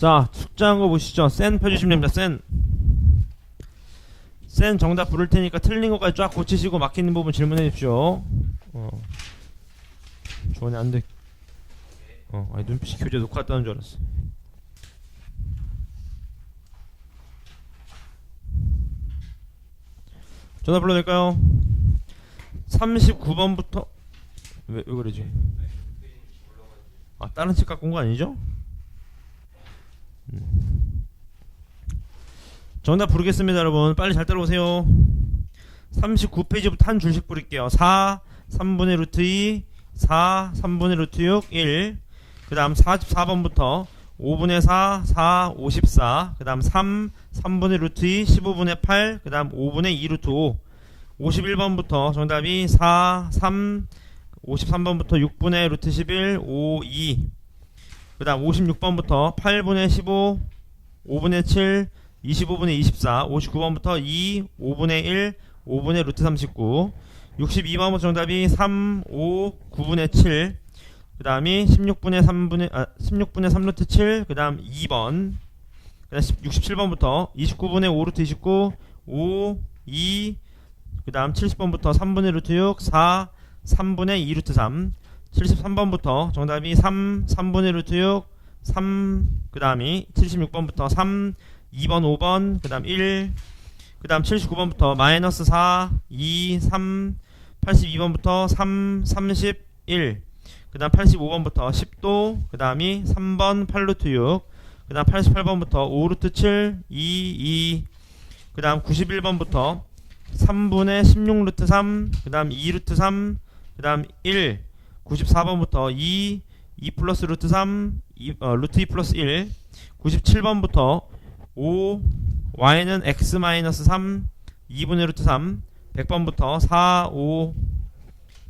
자, 숙제한 거 보시죠. 센 펴주시면 됩니다. 센 정답 부를 테니까 틀린 것까지 쫙 고치시고 막히는 부분 질문해 주십시오. 주원이 안 돼. 아니 눈빛이 교재 놓고 왔다는 줄 알았어. 전화 불러도 될까요? 39번부터 왜 그러지? 다른 책 갖고 온 거 아니죠? 정답 부르겠습니다 여러분. 빨리 잘 따라오세요. 39페이지부터 한 줄씩 부를게요. 4 3분의 루트 2 4 3분의 루트 6 1. 그 다음 44번부터 5분의 4 4 54. 그 다음 3 3분의 루트 2 15분의 8. 그 다음 5분의 2 루트 5. 51번부터 정답이 4 3. 53번부터 6분의 루트 11 5 2. 그 다음 56번부터 8분의 15 5분의 7 25분의 24. 59번부터 2 5분의 1 5분의 루트 39. 62번부터 정답이 3 5 9분의 7. 그 다음이 16분의 3 루트 7. 그 다음 2번. 그 다음 67번부터 29분의 5 루트 29 5 2. 그 다음 70번부터 3분의 루트 6 4 3분의 2 루트 3. 73번부터 정답이 3 3분의 루트 6 3. 그 다음이 76번부터 3 2번 5번 그 다음 1. 그 다음 79번부터 마이너스 4 2 3. 82번부터 3 31. 그 다음 85번부터 10도. 그 다음이 3번 8루트 6. 그 다음 88번부터 5루트 7 2 2. 그 다음 91번부터 3분의 16루트 3. 그 다음 2루트 3. 그 다음 1. 94번부터 2 플러스 루트 3 루트 2 플러스 1. 97번부터 5 y는 x 마이너스 3 2분의 루트 3. 100번부터 4 5.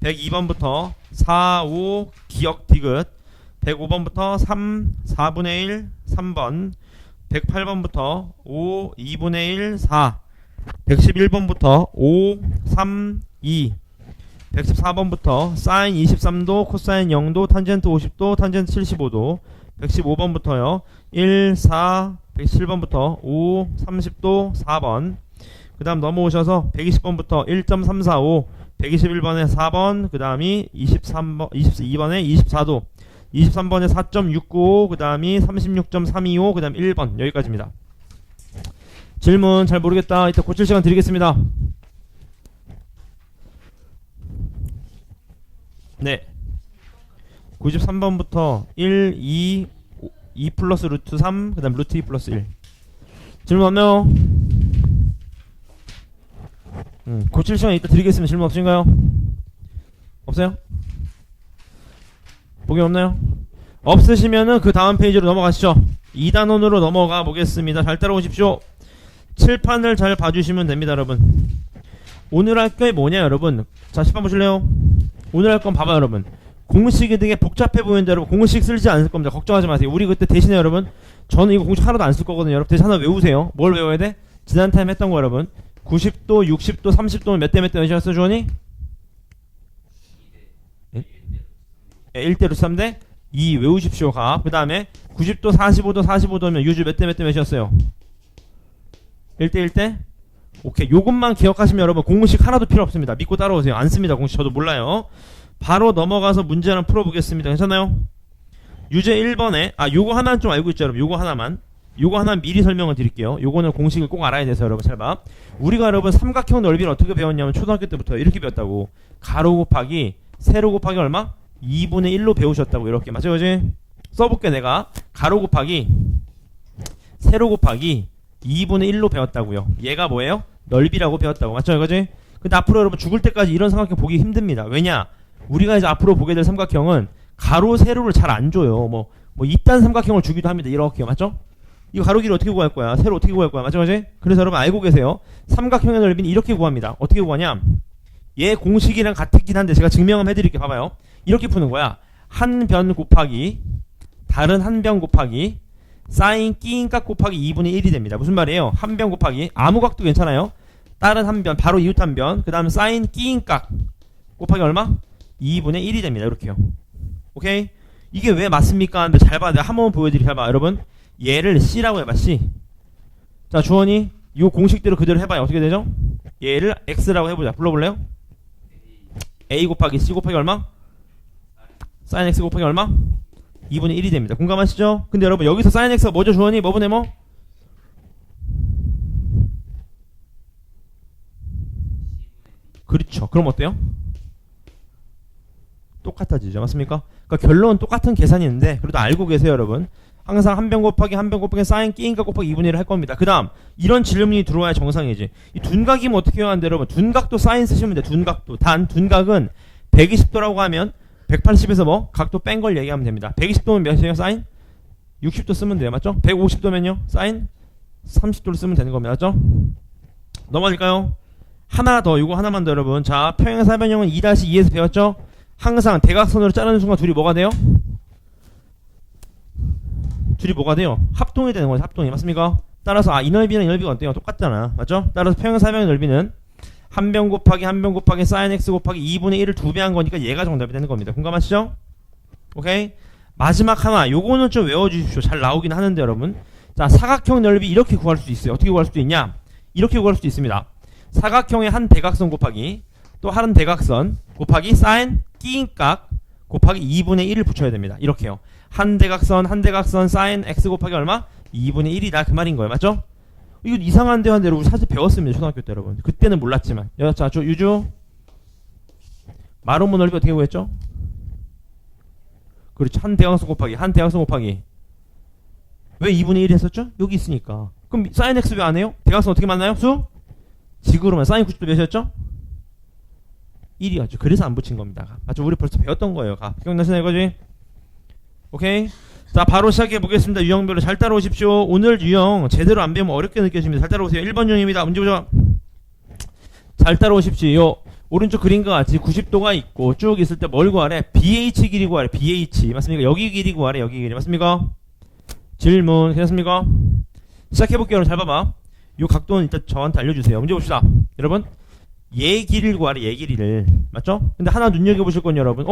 102번부터 4 5 기억 디귿. 105번부터 3 4분의 1 3번. 108번부터 5 2분의 1 4. 111번부터 5 3 2. 114번부터 사인 23도 코사인 0도 탄젠트 50도 탄젠트 75도. 115번부터요 1 4. 117번부터 5 30도 4번. 그 다음 넘어오셔서 120번부터 1.345. 121번에 4번. 그 다음이 22번에 24도. 23번에 4.695. 그 다음이 36.325. 그 다음 1번. 여기까지입니다. 질문 잘 모르겠다. 이따 고칠 시간 드리겠습니다. 네. 93번부터 1, 2 플러스 루트 3, 그 다음 루트 2 플러스 1. 질문 없나요? 고칠 시간 이따 드리겠습니다. 질문 없으신가요? 없어요? 보기 없나요? 없으시면은 그 다음 페이지로 넘어가시죠. 2단원으로 넘어가 보겠습니다. 잘 따라오십시오. 칠판을 잘 봐주시면 됩니다, 여러분. 오늘 할 게 뭐냐, 여러분? 자, 10번 보실래요? 오늘 할 건 봐봐요, 여러분. 공식이 되게 복잡해 보이는데 여러분 공식 쓰지 않을 겁니다. 걱정하지 마세요. 우리 그때 대신에 여러분 저는 이거 공식 하나도 안 쓸 거거든요. 여러분 대신 하나 외우세요. 뭘 외워야 돼? 지난 타임 했던 거 여러분. 90도, 60도, 30도는 몇 대 몇 대 몇이었어 주원이? 1대 루트 3대 2 외우십시오. 그 다음에 90도, 45도, 45도면 유주 몇 대 몇 대 몇이었어요? 1대 1대? 오케이. 요것만 기억하시면 여러분 공식 하나도 필요 없습니다. 믿고 따라오세요. 안 씁니다. 공식 저도 몰라요. 바로 넘어가서 문제 하나 풀어보겠습니다. 괜찮아요? 유제 1번에 요거 하나는 좀 알고 있죠 여러분. 요거 하나만 미리 설명을 드릴게요. 요거는 공식을 꼭 알아야 돼서 여러분 잘 봐. 우리가 여러분 삼각형 넓이를 어떻게 배웠냐면 초등학교 때부터 이렇게 배웠다고. 가로 곱하기 세로 곱하기 얼마? 2분의 1로 배우셨다고. 이렇게 맞죠 그지? 써볼게 내가. 가로 곱하기 세로 곱하기 2분의 1로 배웠다고요. 얘가 뭐예요? 넓이라고 배웠다고. 맞죠 그지? 근데 앞으로 여러분 죽을 때까지 이런 삼각형 보기 힘듭니다. 왜냐? 우리가 이제 앞으로 보게 될 삼각형은 가로 세로를 잘 안 줘요. 뭐 이딴 삼각형을 주기도 합니다. 이렇게요. 맞죠? 이거 가로 길이 어떻게 구할 거야? 세로 어떻게 구할 거야? 맞죠? 그지? 그래서 여러분 알고 계세요. 삼각형의 넓이는 이렇게 구합니다. 어떻게 구하냐? 얘 공식이랑 같긴 한데 제가 증명을 해드릴게요. 봐봐요. 이렇게 푸는 거야. 한 변 곱하기 다른 한 변 곱하기 사인 끼인각 곱하기 2분의 1이 됩니다. 무슨 말이에요? 한 변 곱하기 아무 각도 괜찮아요. 다른 한 변 바로 이웃 한 변 그 다음 사인 끼인각 곱하기 얼마? 2분의 1이 됩니다. 이렇게요. 오케이? 이게 왜 맞습니까? 근데 잘 봐. 내가 한 번 보여드릴게요. 잘 봐. 여러분 얘를 C라고 해봐. C. 자 주원이 이 공식대로 그대로 해봐요. 어떻게 되죠? 얘를 X라고 해보자. 불러볼래요? A 곱하기 C 곱하기 얼마? sin X 곱하기 얼마? 2분의 1이 됩니다. 공감하시죠? 근데 여러분 여기서 sin X가 뭐죠? 주원이 뭐분의 뭐? 그렇죠. 그럼 어때요? 똑같아지죠. 맞습니까? 그러니까 결론은 똑같은 계산이 있는데 그래도 알고 계세요 여러분. 항상 한 병 곱하기 sin 끼인가 곱하기 2분의 1을 할 겁니다. 그 다음 이런 질문이 들어와야 정상이지. 이 둔각이면 어떻게 해야 하는데 여러분. 둔각도 sin 쓰시면 돼. 둔각도. 단 둔각은 120도라고 하면 180에서 뭐? 각도 뺀 걸 얘기하면 됩니다. 120도면 몇이에요? sin? 60도 쓰면 돼요. 맞죠? 150도면요? sin? 30도를 쓰면 되는 겁니다. 맞죠? 넘어질까요? 하나 더. 이거 하나만 더 여러분. 자 평행사변형은 2-2에서 배웠죠? 항상 대각선으로 자르는 순간 둘이 뭐가 돼요? 둘이 뭐가 돼요? 합동이 되는 거죠. 합동이. 맞습니까? 따라서 이 넓이랑 이 넓이가 어때요? 똑같잖아. 맞죠? 따라서 평행사변의 넓이는 한 병 곱하기 sin x 곱하기 2분의 1을 2배 한 거니까 얘가 정답이 되는 겁니다. 공감하시죠? 오케이? 마지막 하나. 요거는 좀 외워주십시오. 잘 나오긴 하는데 여러분. 자 사각형 넓이 이렇게 구할 수 있어요. 어떻게 구할 수도 있냐? 이렇게 구할 수도 있습니다. 사각형의 한 대각선 곱하기 또 한 대각선 곱하기 sin 끼인각 곱하기 2분의 1을 붙여야 됩니다. 이렇게요. 한 대각선 sin x 곱하기 얼마? 2분의 1이다 그 말인 거예요. 맞죠? 이거 이상한데 한데 여러분 사실 배웠습니다. 초등학교 때 여러분. 그때는 몰랐지만. 자 유주 마름모 넓이 어떻게 구했죠? 그렇죠. 한 대각선 곱하기 왜 2분의 1 했었죠? 여기 있으니까. 그럼 sin x 왜 안 해요? 대각선 어떻게 만나요? 수? 지구로만 sin 90도 몇이었죠? 1이었죠. 그래서 안 붙인 겁니다. 맞죠? 우리 벌써 배웠던 거예요. 기억나시나요 이거지? 오케이. 자 바로 시작해 보겠습니다. 유형별로 잘 따라오십시오. 오늘 유형 제대로 안 배우면 어렵게 느껴집니다. 잘 따라오세요. 1번 유형입니다. 문제 보자. 잘 따라오십시오. 오른쪽 그림과 같이 90도가 있고 쭉 있을 때 뭘 구하래? BH 길이 구하래. BH 맞습니까? 여기 길이 구하래. 여기 길이 맞습니까? 질문 괜찮습니까? 시작해볼게요. 여러분 잘 봐봐. 이 각도는 일단 저한테 알려주세요. 문제 봅시다. 여러분 얘 길이를 구하래. 얘 길이를 맞죠? 근데 하나 눈여겨보실 건 여러분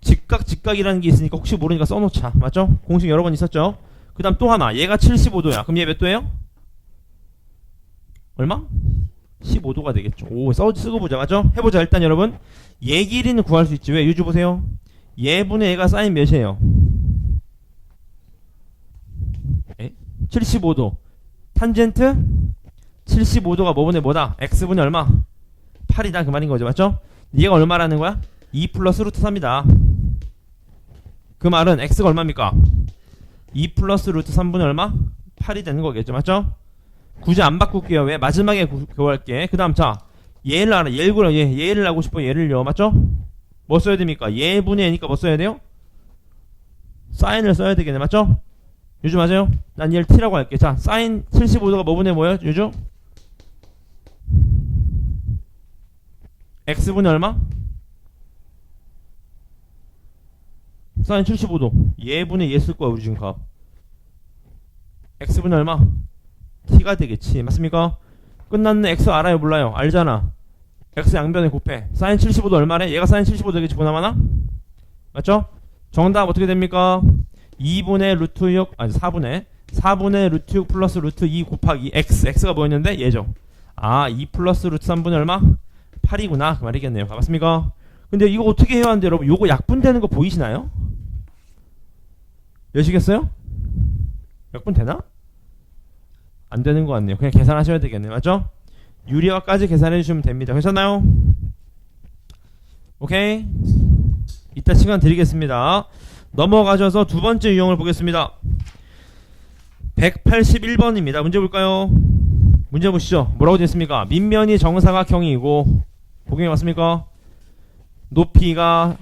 직각이라는 게 있으니까 혹시 모르니까 써놓자. 맞죠? 공식 여러 번 있었죠? 그 다음 또 하나 얘가 75도야. 그럼 얘 몇 도예요? 얼마? 15도가 되겠죠. 쓰고 보자. 맞죠? 해보자. 일단 여러분 얘 길이는 구할 수 있지. 왜? 유주 보세요. 얘분의 얘가 사인 몇이에요? 75도. 탄젠트 75도가 뭐분의 뭐다? x분의 얼마? 8이다 그 말인 거죠. 맞죠? 얘가 얼마라는 거야? 2 플러스 루트 3이다. 그 말은 x가 얼마입니까? 2 플러스 루트 3분의 얼마? 8이 되는 거겠죠. 맞죠? 굳이 안 바꿀게요. 왜? 마지막에 교환할게. 그 다음 자 얘를 알아. 얘를 하고 싶어. 얘를요. 맞죠? 뭐 써야 됩니까? 얘분의 얘니까 뭐 써야 돼요? 사인을 써야 되겠네. 맞죠? 유주 맞아요? 난 얘를 t라고 할게. 자 사인 75도가 뭐분의 뭐예요? 유주? x분의 얼마? 사인 75도 얘분의 얘 쓸 거야 우리 지금 값. x분의 얼마? t가 되겠지. 맞습니까? 끝났네. x 알아요 몰라요? 알잖아. x 양변에 곱해. 사인 75도 얼마래? 얘가 사인 75도 되겠지 보나마나? 맞죠? 정답 어떻게 됩니까? 2분의 루트 6 아니 4분의 루트 6 플러스 루트 2 곱하기 x가 뭐였는데? 얘죠. 2 플러스 루트 3분의 얼마? 8이구나 그 말이겠네요. 맞습니까? 근데 이거 어떻게 해야 하는데 여러분 요거 약분되는 거 보이시나요? 여시겠어요? 약분되나? 안 되는 것 같네요. 그냥 계산하셔야 되겠네요. 맞죠? 유리화까지 계산해 주시면 됩니다. 괜찮나요? 오케이. 이따 시간 드리겠습니다. 넘어가셔서 두 번째 유형을 보겠습니다. 181번입니다. 문제 볼까요? 문제 보시죠. 뭐라고 되어 있습니까? 밑면이 정사각형이고 보경이 맞습니까? 높이가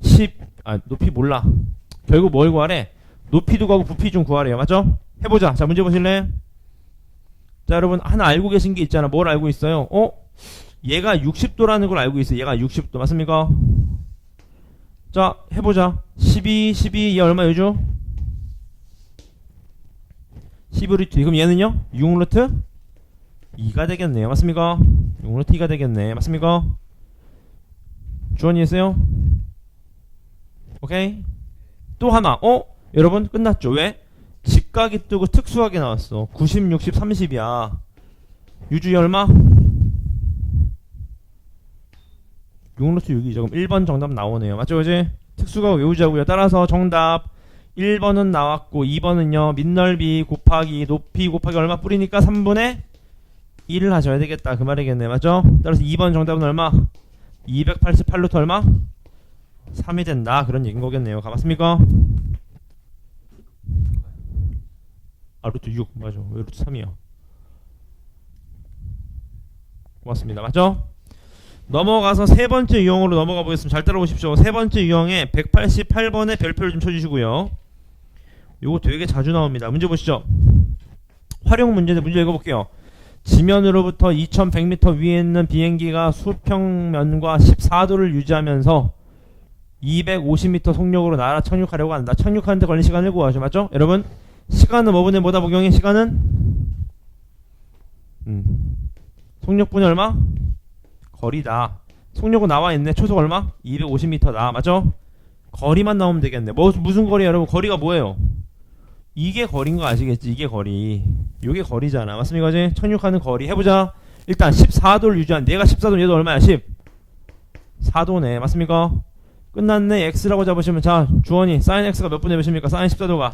10 높이 몰라. 결국 뭘 구하래? 높이도 구하고 부피 좀 구하래요. 맞죠? 해보자. 자 문제 보실래? 자 여러분 하나 알고 계신 게 있잖아. 뭘 알고 있어요? 얘가 60도라는 걸 알고 있어요. 얘가 60도 맞습니까? 자 해보자. 12 얘 얼마 요죠? 12루트 그럼 얘는요? 6루트 2가 되겠네요. 맞습니까? 6루트 2가 되겠네. 맞습니까? 주원이 했어요? 오케이. 또 하나 여러분 끝났죠. 왜? 직각이 뜨고 특수하게 나왔어. 90, 60, 30이야. 유주이 얼마? 6루트 6이죠. 그럼 1번 정답 나오네요. 맞죠, 그지? 특수각 외우자고요. 따라서 정답 1번은 나왔고 2번은요. 밑넓이 곱하기 높이 곱하기 얼마 뿌리니까 3분의 1을 하셔야 되겠다. 그 말이겠네. 맞죠? 따라서 2번 정답은 얼마? 288루트 얼마? 3이 된다. 그런 얘기인 거겠네요. 맞습니까? 루트 6 맞아. 왜 루트 3이야? 고맙습니다. 맞죠? 넘어가서 세 번째 유형으로 넘어가 보겠습니다. 잘 따라오십시오. 세 번째 유형에 188번의 별표를 좀 쳐주시고요. 요거 되게 자주 나옵니다. 문제 보시죠. 활용 문제인데 문제 읽어볼게요. 지면으로부터 2100m 위에 있는 비행기가 수평면과 14도를 유지하면서 250m 속력으로 날아 착륙하려고 한다. 착륙하는데 걸린 시간을 구하죠. 맞죠? 여러분 시간은 뭐분의 뭐다 복용해? 시간은 속력분이 얼마? 거리다. 속력은 나와있네. 초속 얼마? 250m다. 맞죠? 거리만 나오면 되겠네. 무슨 거리야 여러분? 거리가 뭐예요? 이게 거리인 거 아시겠지? 이게 거리. 요게 거리잖아. 맞습니까? 그지? 착륙하는 거리 해보자. 일단 14도를 유지한 얘가 14도 얘도 얼마야? 14도네. 맞습니까? 끝났네. x라고 잡으시면 자 주원이 sin x가 몇 분의 몇입니까? sin 14도가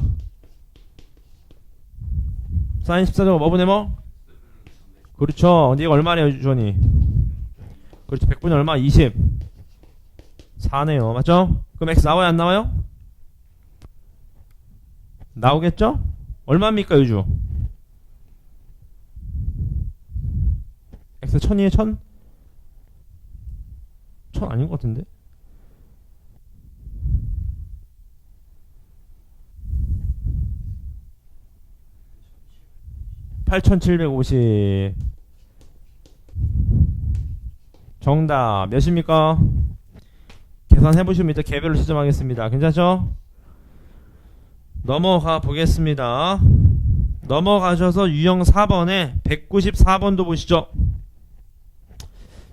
sin 14도가 뭐 분의 뭐? 그렇죠. 근데 얘가 얼마래요 주원이? 그렇죠. 100분의 얼마? 20 4네요. 맞죠? 그럼 x 나와요 안 나와요? 나오겠죠? 얼마입니까 유주? x 1000이에요? 1000? 1000 아닌 것 같은데? 8750 정답 몇입니까? 계산해보시면 이따 개별로 지정하겠습니다. 괜찮죠? 넘어가 보겠습니다. 넘어가셔서 유형 4번에 194번도 보시죠.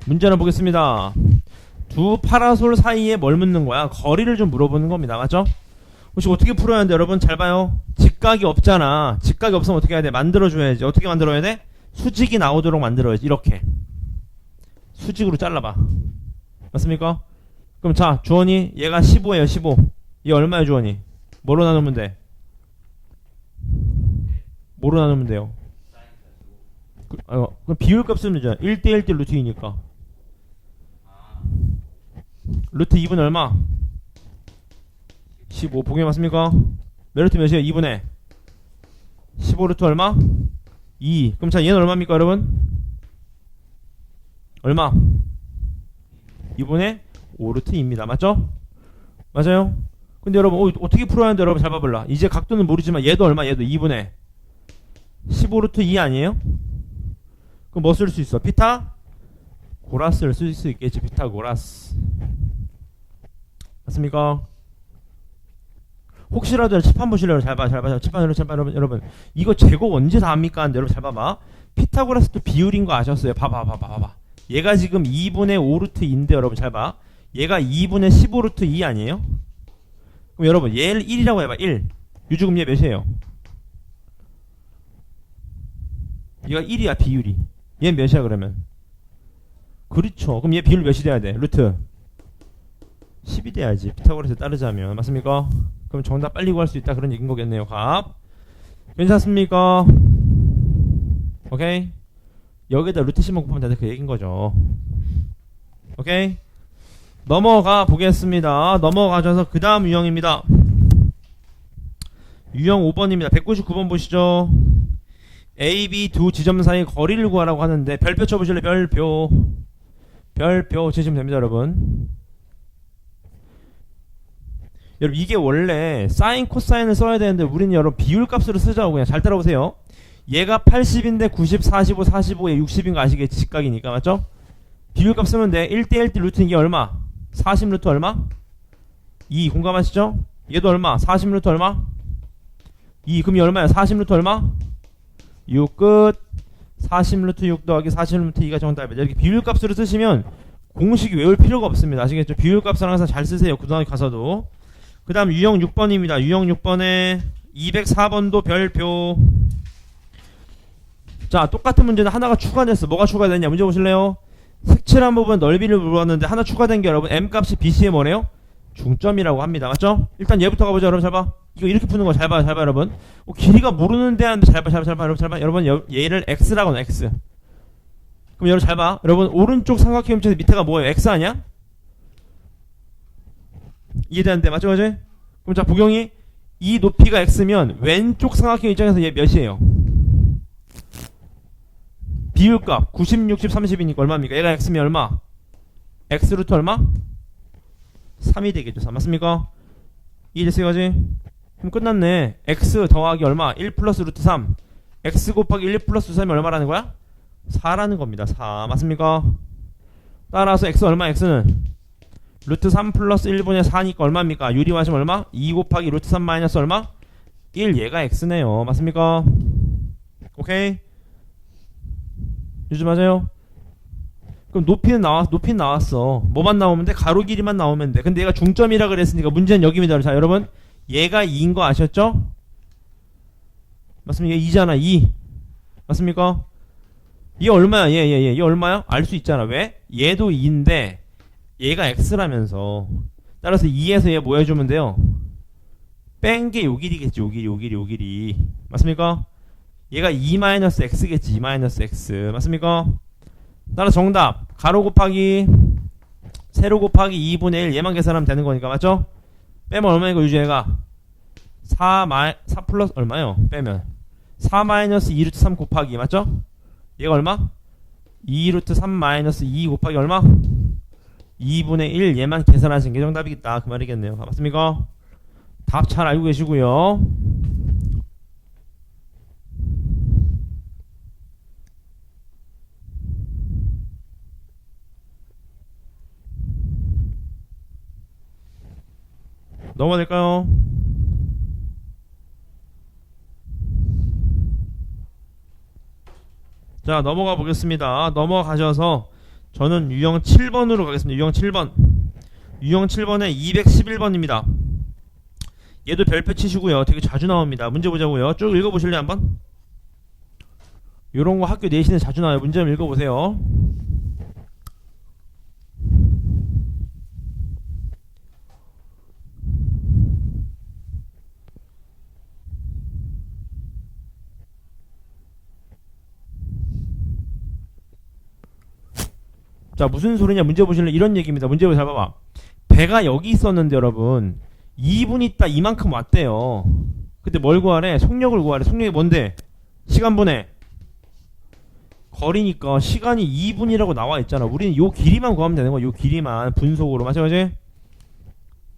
문제는 보겠습니다. 두 파라솔 사이에 뭘 묻는 거야? 거리를 좀 물어보는 겁니다. 맞죠? 혹시 어떻게 풀어야 하는데 여러분 잘 봐요. 직각이 없잖아. 직각이 없으면 어떻게 해야 돼? 만들어줘야지. 어떻게 만들어야 돼? 수직이 나오도록 만들어야지. 이렇게 수직으로 잘라봐. 맞습니까? 그럼 자 주원이 얘가 15예요. 15. 얘 얼마야 주원이? 뭐로 나누면 돼? 뭐로 나누면 돼요? 그럼 비율값 쓰면 되잖아. 1대1 대 루트 2니까 루트 2분 얼마? 15. 보기 맞습니까? 몇 루트 몇이에요? 2분의 15 루트 얼마? 2. 그럼 자 얘는 얼마입니까 여러분? 얼마? 2분의 5 루트 2입니다. 맞죠? 맞아요? 근데 여러분 어떻게 풀어야 하는데 여러분 잘 봐볼라. 이제 각도는 모르지만 얘도 얼마? 얘도 2분의 15 루트 2 아니에요? 그럼 뭐 쓸 수 있어? 피타고라스를 쓸 수 있겠지. 피타고라스. 맞습니까? 혹시라도 칠판 보실래요? 잘 봐. 칠판 여러분 이거 제곱 언제 다 합니까? 근데 여러분 잘 봐봐. 피타고라스도 비율인 거 아셨어요? 봐봐. 얘가 지금 2분의 5 루트 2인데 여러분 잘 봐. 얘가 2분의 15 루트 2 아니에요? 그럼 여러분 얘를 1이라고 해봐. 1. 유주금 얘 몇이에요? 얘가 1이야 비율이. 얘 몇이야 그러면? 그렇죠. 그럼 얘 비율 몇이 돼야 돼? 루트 10이 돼야지. 피타고라스 따르자면. 맞습니까? 그럼 정답 빨리 구할 수 있다 그런 얘기인 거겠네요. 값. 괜찮습니까? 오케이? 여기에다 루트 10만 곱하면 된다 그 얘기인 거죠. 오케이? 넘어가 보겠습니다. 넘어가셔서 그 다음 유형입니다. 유형 5번입니다. 199번 보시죠. A, B 두 지점 사이 거리를 구하라고 하는데 별표 쳐보실래요? 별표 치시면 됩니다 여러분. 여러분 이게 원래 사인 코사인을 써야 되는데 우리는 여러분 비율값으로 쓰자고. 그냥 잘 따라오세요. 얘가 80인데 90, 45, 45에 60인 거 아시겠지? 직각이니까 맞죠? 비율값 쓰면 돼. 1대1 대 루트 이게 얼마? 40 루트 얼마? 2. 공감하시죠? 얘도 얼마? 40 루트 얼마? 2. 그럼 이 얼마야? 40 루트 얼마? 6 끝. 40 루트 6 더하기 40 루트 2가 정답이다. 이렇게 비율값으로 쓰시면 공식이 외울 필요가 없습니다. 아시겠죠? 비율값을 항상 잘 쓰세요. 고등학교 가서도. 그 다음 유형 6번입니다. 유형 6번에 204번도 별표. 자, 똑같은 문제는 하나가 추가됐어. 뭐가 추가됐냐? 문제 보실래요? 색칠한 부분 넓이를 물었는데 하나 추가된 게 여러분 M값이 BC의 뭐래요? 중점이라고 합니다. 맞죠? 일단 얘부터 가보자. 여러분 잘 봐. 이거 이렇게 푸는 거 잘 봐. 잘 봐 여러분. 길이가 모르는데 하는데 잘 봐. 여러분 잘 봐. 여러분 얘를 X라고 하는 X. 그럼 여러분 잘 봐. 여러분 오른쪽 삼각형 입장에서 밑에가 뭐예요? X 아니야? 이해되는데 맞죠? 그지? 그럼 자 보경이 이 높이가 X면 왼쪽 삼각형 입장에서 얘 몇이에요? 비율값 90, 60, 30이니까 얼마입니까? 얘가 X면 얼마? X 루트 얼마? 3이 되겠죠. 3 맞습니까? 이해됐어요? 그지? 그럼 끝났네. X 더하기 얼마? 1 플러스 루트 3. X 곱하기 1 플러스 3이 얼마라는 거야? 4라는 겁니다. 4 맞습니까? 따라서 X 얼마? X는 루트 3 플러스 1분의 4니까 얼마입니까? 유리화하시면 얼마? 2 곱하기 루트 3 마이너스 얼마? 1 얘가 X네요. 맞습니까? 오케이? 유지 맞아요? 그럼 높이는 나왔어. 뭐만 나오면 돼? 가로 길이만 나오면 돼. 근데 얘가 중점이라 그랬으니까 문제는 여기입니다. 자 여러분 얘가 2인 거 아셨죠? 맞습니까? 2잖아 2 맞습니까? 얘 얼마야? 얘 얼마야? 알 수 있잖아. 왜? 얘도 2인데 얘가 X라면서 따라서 2에서 얘 뭐 해주면 돼요? 뺀 게 요 길이겠지. 요 길이 맞습니까? 얘가 2-x겠지. 2-x 맞습니까? 따라서 정답 가로 곱하기 세로 곱하기 2분의 1 얘만 계산하면 되는 거니까 맞죠? 빼면 얼마이고 유지해가 4 플러스 얼마요? 빼면 4 마이너스 2 루트 3 곱하기 맞죠? 얘가 얼마? 2 루트 3 마이너스 2 곱하기 얼마? 2분의 1 얘만 계산하시는 게 정답이겠다 그 말이겠네요. 맞습니까? 답 잘 알고 계시고요. 넘어가 될까요? 자 넘어가 보겠습니다. 넘어가셔서 저는 유형 7번으로 가겠습니다. 유형 7번 유형 7번에 211번입니다. 얘도 별표 치시고요. 되게 자주 나옵니다. 문제 보자고요. 쭉 읽어보실래요 한번? 요런거 학교 내신에 자주 나와요. 문제 좀 읽어보세요. 자 무슨 소리냐 문제 보실래 이런 얘기입니다. 문제 잘 봐봐. 배가 여기 있었는데 여러분 2분 있다 이만큼 왔대요. 근데 뭘 구하래? 속력을 구하래. 속력이 뭔데? 시간분의 거리니까 시간이 2분이라고 나와 있잖아. 우리는 요 길이만 구하면 되는 거야. 요 길이만 분속으로 맞죠?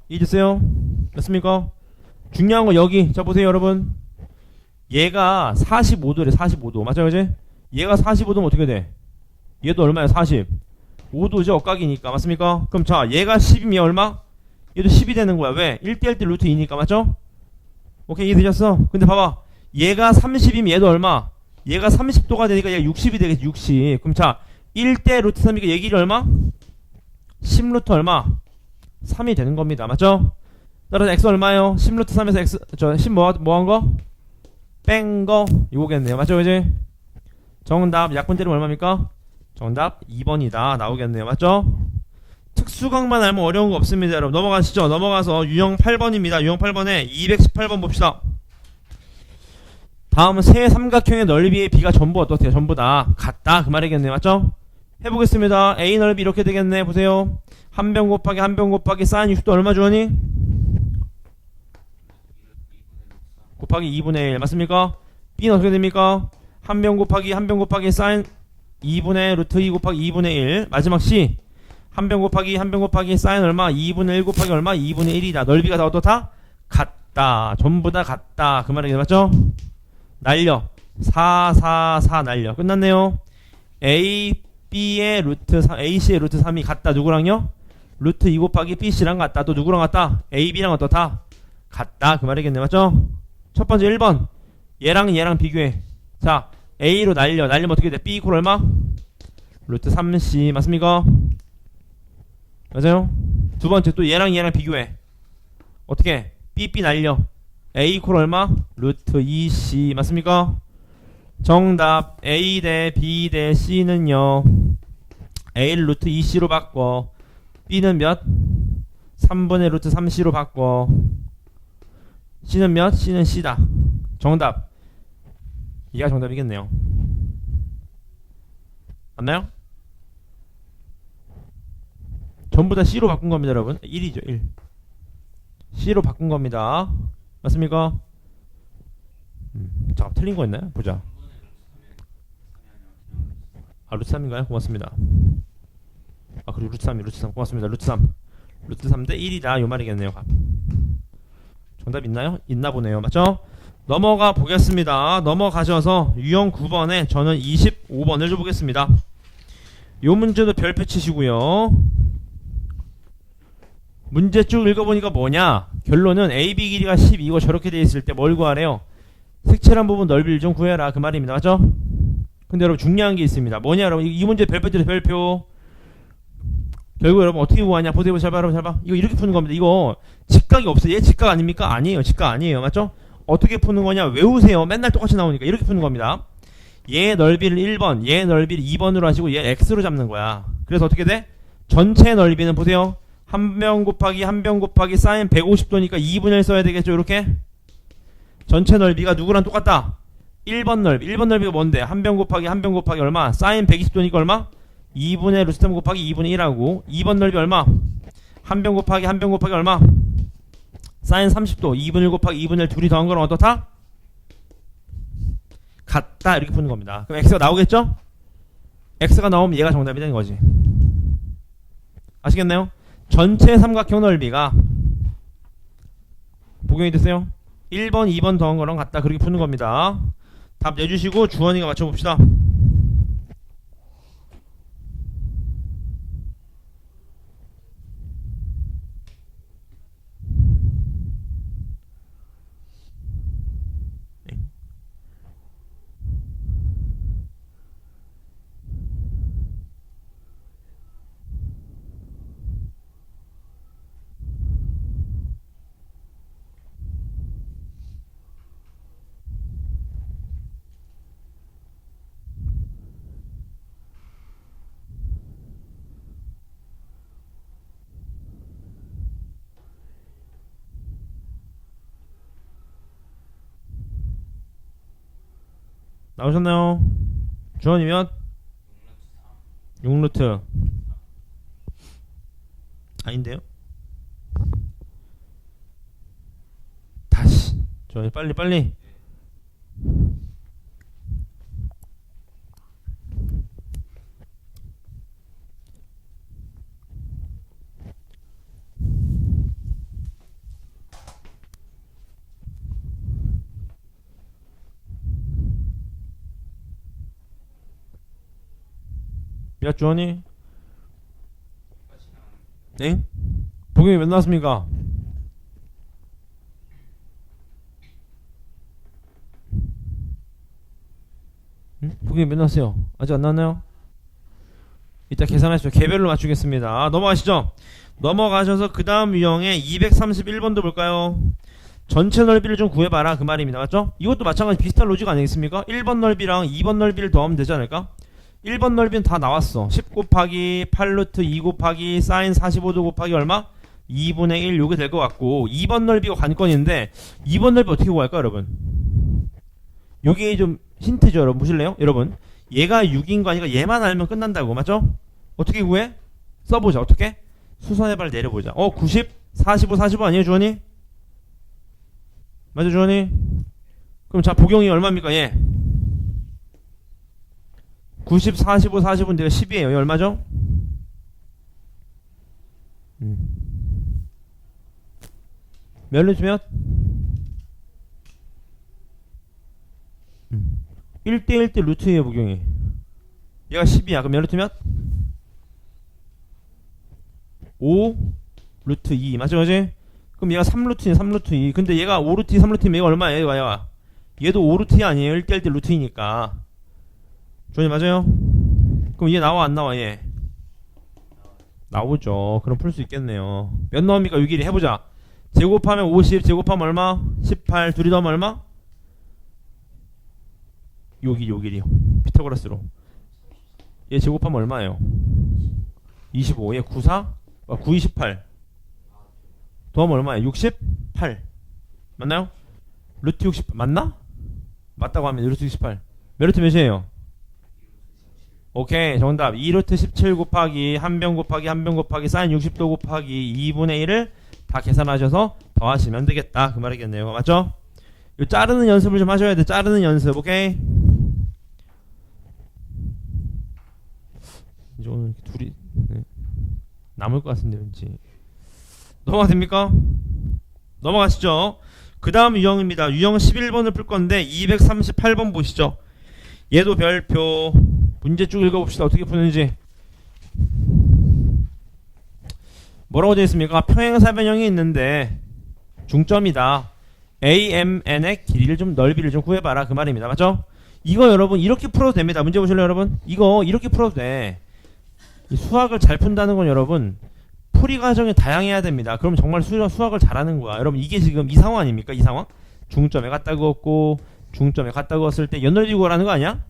이해됐어요? 맞습니까? 중요한 거 여기 자 보세요 여러분. 얘가 45도래 45도 맞죠? 얘가 45도면 어떻게 돼? 얘도 얼마야? 45도죠. 억각이니까 맞습니까? 그럼 자 얘가 10이면 얘 얼마? 얘도 10이 되는 거야. 왜? 1대1 대 루트 2니까 맞죠? 오케이 이해되셨어? 근데 봐봐 얘가 30이면 얘도 얼마? 얘가 30도가 되니까 얘가 60이 되겠지. 60. 그럼 자 1대 루트 3이니까 얘 길이 얼마? 10 루트 얼마? 3이 되는 겁니다. 맞죠? 따라서 x 얼마예요? 10 루트 3에서 x 저 10 뭐 한 거? 뺀 거 이거겠네요. 맞죠? 그지? 정답 약분 때리면 얼마입니까? 정답 2번이다 나오겠네요. 맞죠? 특수각만 알면 어려운 거 없습니다. 여러분 넘어가시죠. 넘어가서 유형 8번입니다. 유형 8번에 218번 봅시다. 다음은 세 삼각형의 넓이의 비가 전부 어떻대요? 전부 다 같다 그 말이겠네요. 맞죠? 해보겠습니다. A 넓이 이렇게 되겠네. 보세요. 한 변 곱하기 사인 60도 얼마 주어니? 곱하기 2분의 1 맞습니까? B는 어떻게 됩니까? 한 변 곱하기 사인 2분의 루트 2 곱하기 2분의 1 마지막 C 한 변 곱하기 사인 얼마? 2분의 1 곱하기 얼마? 2분의 1이다. 넓이가 다 어떻다? 같다. 전부 다 같다. 그 말이겠네. 맞죠? 날려 4 날려 끝났네요. AB의 루트 3 AC의 루트 3이 같다. 누구랑요? 루트 2 곱하기 BC랑 같다. 또 누구랑 같다? AB랑 어떻다? 같다. 그 말이겠네. 맞죠? 첫 번째 1번 얘랑 비교해. 자 A로 날리면 어떻게 돼? B 이퀄 얼마? 루트 3C 맞습니까? 맞아요? 두 번째 또 얘랑 비교해. 어떻게? B 날려 A 이퀄 얼마? 루트 2C 맞습니까? 정답 A 대 B 대 C는요 A를 루트 2C로 바꿔 B는 몇? 3분의 루트 3C로 바꿔 C는 몇? C는 C다. 정답 이가 정답이겠네요. 맞나요? 전부 다 C로 바꾼 겁니다 여러분. 1이죠 1. C로 바꾼 겁니다. 맞습니까? 잠깐 틀린 거 있나요? 보자. 아 루트 3인가요? 고맙습니다. 아 그리고 루트 3이 루트 3 고맙습니다. 루트 3 루트 3 대 1이다 요 말이겠네요. 정답 있나요? 있나 보네요. 맞죠? 넘어가 보겠습니다. 넘어가셔서 유형 9번에 저는 25번을 줘보겠습니다. 요 문제도 별표 치시고요. 문제 쭉 읽어보니까 뭐냐? 결론은 AB 길이가 12고 저렇게 돼 있을 때 뭘 구하래요? 색칠한 부분 넓이를 좀 구해라 그 말입니다. 맞죠? 근데 여러분 중요한 게 있습니다. 뭐냐 여러분 이 문제 별표 때려 별표. 결국 여러분 어떻게 구하냐? 보세요 잘 봐 여러분 잘 봐. 이거 이렇게 푸는 겁니다. 이거 직각이 없어요. 얘 직각 아닙니까? 아니에요. 직각 아니에요. 맞죠? 어떻게 푸는 거냐? 외우세요. 맨날 똑같이 나오니까 이렇게 푸는 겁니다. 얘 넓이를 1번 얘 넓이를 2번으로 하시고 얘 x로 잡는 거야. 그래서 어떻게 돼? 전체 넓이는 보세요. 한 변 곱하기 한 변 곱하기 사인 150도니까 2분의 1 써야 되겠죠. 이렇게 전체 넓이가 누구랑 똑같다? 1번 넓이. 1번 넓이가 뭔데? 한 변 곱하기 한 변 곱하기 얼마? 사인 120도니까 얼마? 2분의 루트 3 곱하기 2분의 1하고 2번 넓이 얼마? 한 변 곱하기 한 변 곱하기 얼마? 사인 30도 2분의 1 곱하기 2분의 1 둘이 더한 거랑 어떻다? 같다 이렇게 푸는 겁니다. 그럼 x가 나오겠죠? x가 나오면 얘가 정답이 되는 거지. 아시겠나요? 전체 삼각형 넓이가 복용이 됐어요? 1번 2번 더한 거랑 같다 그렇게 푸는 겁니다. 답 내주시고 주원이가 맞춰봅시다. 나오셨나요? 주원이면 6루트 아닌데요? 다시 주원이 빨리 야 주원이 네? 복용이 몇 나왔습니까? 응? 복용이 몇 나왔어요? 아직 안 나왔나요? 이따 계산하시죠. 개별로 맞추겠습니다. 넘어가시죠. 넘어가셔서 그 다음 유형의 231번도 볼까요? 전체 넓이를 좀 구해봐라 그 말입니다. 맞죠? 이것도 마찬가지 비슷한 로직 아니겠습니까? 1번 넓이랑 2번 넓이를 더하면 되지 않을까? 1번 넓이는 다 나왔어. 10 곱하기 8루트 2 곱하기 사인 45도 곱하기 얼마? 2분의 1 요게 될 것 같고 2번 넓이가 관건인데 2번 넓이 어떻게 구할까 여러분? 요게 좀 힌트죠 여러분. 보실래요? 여러분 얘가 6인 거 아니까 얘만 알면 끝난다고 맞죠? 어떻게 구해? 써보자. 어떻게? 수선의 발 내려보자. 90 45 45 아니에요 주원이? 맞아 주원이? 그럼 자 복용이 얼마입니까 얘? 90, 45, 40은 내가 10이에요. 이게 얼마죠? 몇 루트 몇? 1대1 대 루트예요 복용이. 얘가 10이야. 그럼 몇 루트 몇? 5 루트 2 맞지 맞지? 그럼 얘가 3루트네 3루트 2. 근데 얘가 5루트 2 3루트면 얘가 얼마예요? 얘도 5루트 2 아니에요. 1대1 대 루트이니까. 조니 맞아요? 그럼 얘 나와 안 나와 얘? 나오죠. 그럼 풀 수 있겠네요. 몇 나옵니까 6일이 해보자. 제곱하면 50, 제곱하면 얼마? 18, 둘이 더하면 얼마? 요길이요. 피타고라스로. 얘 제곱하면 얼마예요? 25, 얘 94, 9, 28. 더하면 얼마예요? 68. 맞나요? 루트 60, 맞나? 맞다고 하면 루트 68. 몇 루트 몇이에요? 오케이, 정답. 2루트 17 곱하기 한 변 곱하기 한 변 곱하기 사인 60도 곱하기 2분의 1을 다 계산하셔서 더하시면 되겠다 그 말이겠네요. 맞죠? 이 자르는 연습을 좀 하셔야 돼. 자르는 연습. 오케이. 이제 오늘 둘이 남을 것 같은데 왠지. 넘어가 됩니까? 넘어가시죠. 그 다음 유형입니다. 유형 11번을 풀 건데 238번 보시죠. 얘도 별표. 문제 쭉 읽어봅시다. 어떻게 푸는지. 뭐라고 되어 있습니까? 평행사변형이 있는데 중점이다. AMN의 길이를 좀 넓이를 좀 구해봐라 그 말입니다. 맞죠? 이거 여러분 이렇게 풀어도 됩니다. 문제 보실래요 여러분? 이거 이렇게 풀어도 돼. 이 수학을 잘 푼다는 건 여러분 풀이 과정이 다양해야 됩니다. 그럼 정말 수학을 잘하는 거야. 여러분 이게 지금 이 상황 아닙니까? 이 상황? 중점에 갖다 그었고 중점에 갖다 그었을 때 연넓이 구하라는 거 아니야?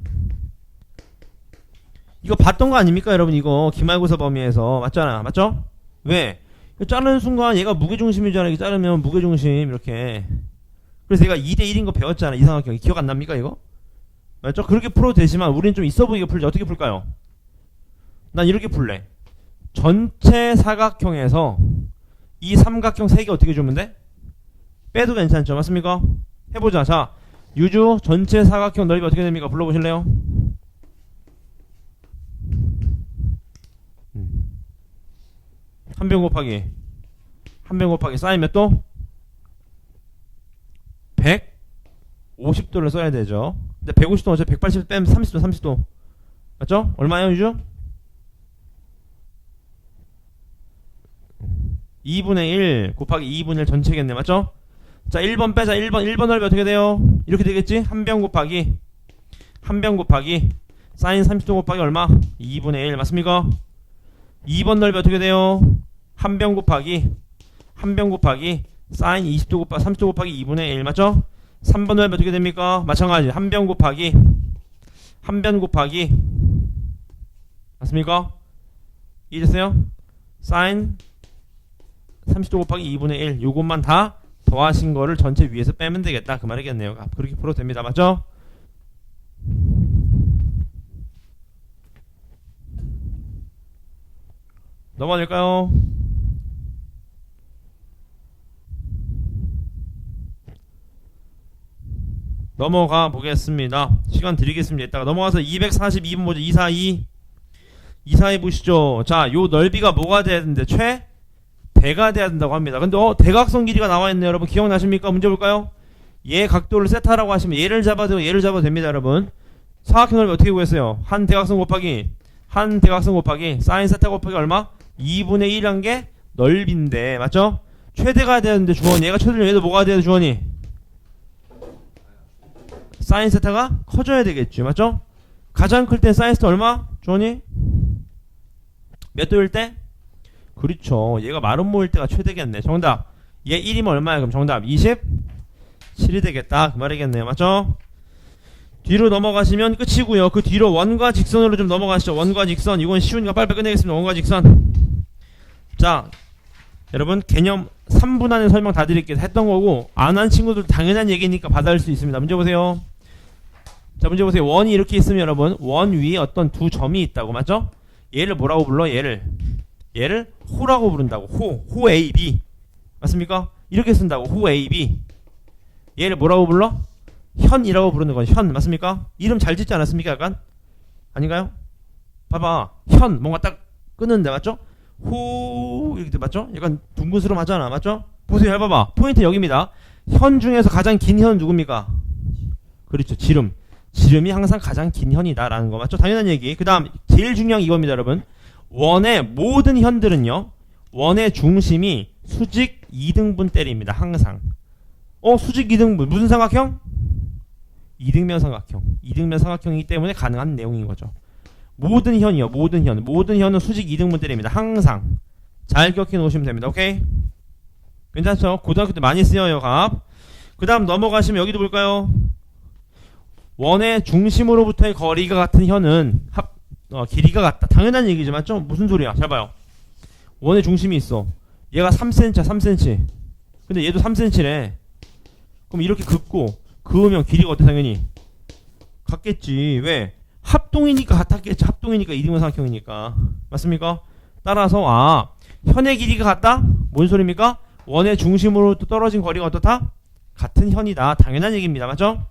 이거 봤던 거 아닙니까 여러분? 이거 기말고사 범위에서 맞잖아. 맞죠? 왜? 자르는 순간 얘가 무게중심이잖아. 이렇게 자르면 무게중심 이렇게. 그래서 얘가 2대1인 거 배웠잖아. 이상하게. 기억 안 납니까 이거? 맞죠? 그렇게 풀어도 되지만 우리는 좀 있어 보이게 풀자. 어떻게 풀까요? 난 이렇게 풀래. 전체 사각형에서 이 삼각형 3개 어떻게 주면 돼? 빼도 괜찮죠? 맞습니까? 해보자. 자, 유주 전체 사각형 넓이 어떻게 됩니까? 불러보실래요? 한 변 곱하기 사인 몇 도? 150도를 써야 되죠. 근데 150도 어차피 180 빼면 30도 30도 맞죠? 얼마예요 유주? 2분의 1 곱하기 2분의 1 전체겠네. 맞죠? 자 1번 빼자. 1번 넓이 어떻게 돼요? 이렇게 되겠지? 한 변 곱하기 사인 30도 곱하기 얼마? 2분의 1 맞습니까? 2번 넓이 어떻게 돼요? 한 변 곱하기 사인 20도 곱하기 30도 곱하기 2분의 1 맞죠? 3번 넓이 어떻게 됩니까? 마찬가지 한 변 곱하기 맞습니까? 이해됐어요? 사인 30도 곱하기 2분의 1 요것만 다 더하신 거를 전체 위에서 빼면 되겠다 그 말이겠네요. 그렇게 풀어도 됩니다. 맞죠? 넘어가 될까요? 넘어가 보겠습니다. 시간 드리겠습니다. 이따가 넘어가서 242번 보죠. 242 보시죠. 자, 요 넓이가 뭐가 돼야 되는데 최대가 돼야 된다고 합니다. 근데 대각선 길이가 나와 있네요. 여러분 기억나십니까? 문제 볼까요? 얘 각도를 세타라고 하시면 얘를 잡아도 됩니다. 여러분 사각형 넓이 어떻게 구했어요? 한 대각선 곱하기 사인 세타 곱하기 얼마? 2분의 1한 게 넓인데 맞죠? 최대가 돼야 되는데 주원이 얘가 최대면 얘도 뭐가 돼야 돼 주원이? 사인 세타가 커져야 되겠죠. 맞죠? 가장 클 때 사인 세타 얼마? 주원이? 몇 도일 때? 그렇죠. 얘가 마름모일 때가 최대겠네. 정답. 얘 1이면 얼마야? 그럼 정답 27이 되겠다. 그 말이겠네요. 맞죠? 뒤로 넘어가시면 끝이고요. 그 뒤로 원과 직선으로 좀 넘어가시죠. 원과 직선. 이건 쉬우니까 빨리빨리 끝내겠습니다. 원과 직선. 자, 여러분 개념 3분 안에 설명 다 드릴게요. 했던 거고 안 한 친구들 당연한 얘기니까 받아들 수 있습니다. 문제 보세요. 자, 문제 보세요. 원이 이렇게 있으면 여러분 원 위에 어떤 두 점이 있다고. 맞죠? 얘를 뭐라고 불러? 얘를 호라고 부른다고. 호 AB 맞습니까? 이렇게 쓴다고. 호 AB. 얘를 뭐라고 불러? 현이라고 부르는 건 현 맞습니까? 이름 잘 짓지 않았습니까? 약간 아닌가요? 봐봐 현 뭔가 딱 끊는데 맞죠? 호 이렇게 맞죠? 약간 둥근스름하잖아 맞죠? 보세요. 해봐봐 포인트 여기입니다. 현 중에서 가장 긴 현은 누굽니까? 그렇죠. 지름이 항상 가장 긴 현이다 라는 거 맞죠? 당연한 얘기. 그 다음 제일 중요한 이겁니다 여러분. 원의 모든 현들은요 원의 중심이 수직 2등분 때립니다. 항상. 수직 2등분 무슨 삼각형? 이등변 삼각형이기 때문에 가능한 내용인 거죠. 모든 현이요. 모든 현은 수직 2등분 때립니다. 항상. 잘 기억해 놓으시면 됩니다. 오케이? 괜찮죠? 고등학교 때 많이 쓰여요, 값. 그 다음 넘어가시면 여기도 볼까요? 원의 중심으로부터의 거리가 같은 현은 길이가 같다. 당연한 얘기죠, 맞죠? 무슨 소리야? 잘 봐요. 원의 중심이 있어. 얘가 3cm야, 3cm. 근데 얘도 3cm래. 그럼 이렇게 긋고 그으면 길이가 어때? 당연히 같겠지. 왜? 합동이니까 같았겠지. 합동이니까 이등분삼각형이니까. 맞습니까? 따라서 현의 길이가 같다? 뭔 소리입니까? 원의 중심으로 떨어진 거리가 어떻다? 같은 현이다. 당연한 얘기입니다. 맞죠?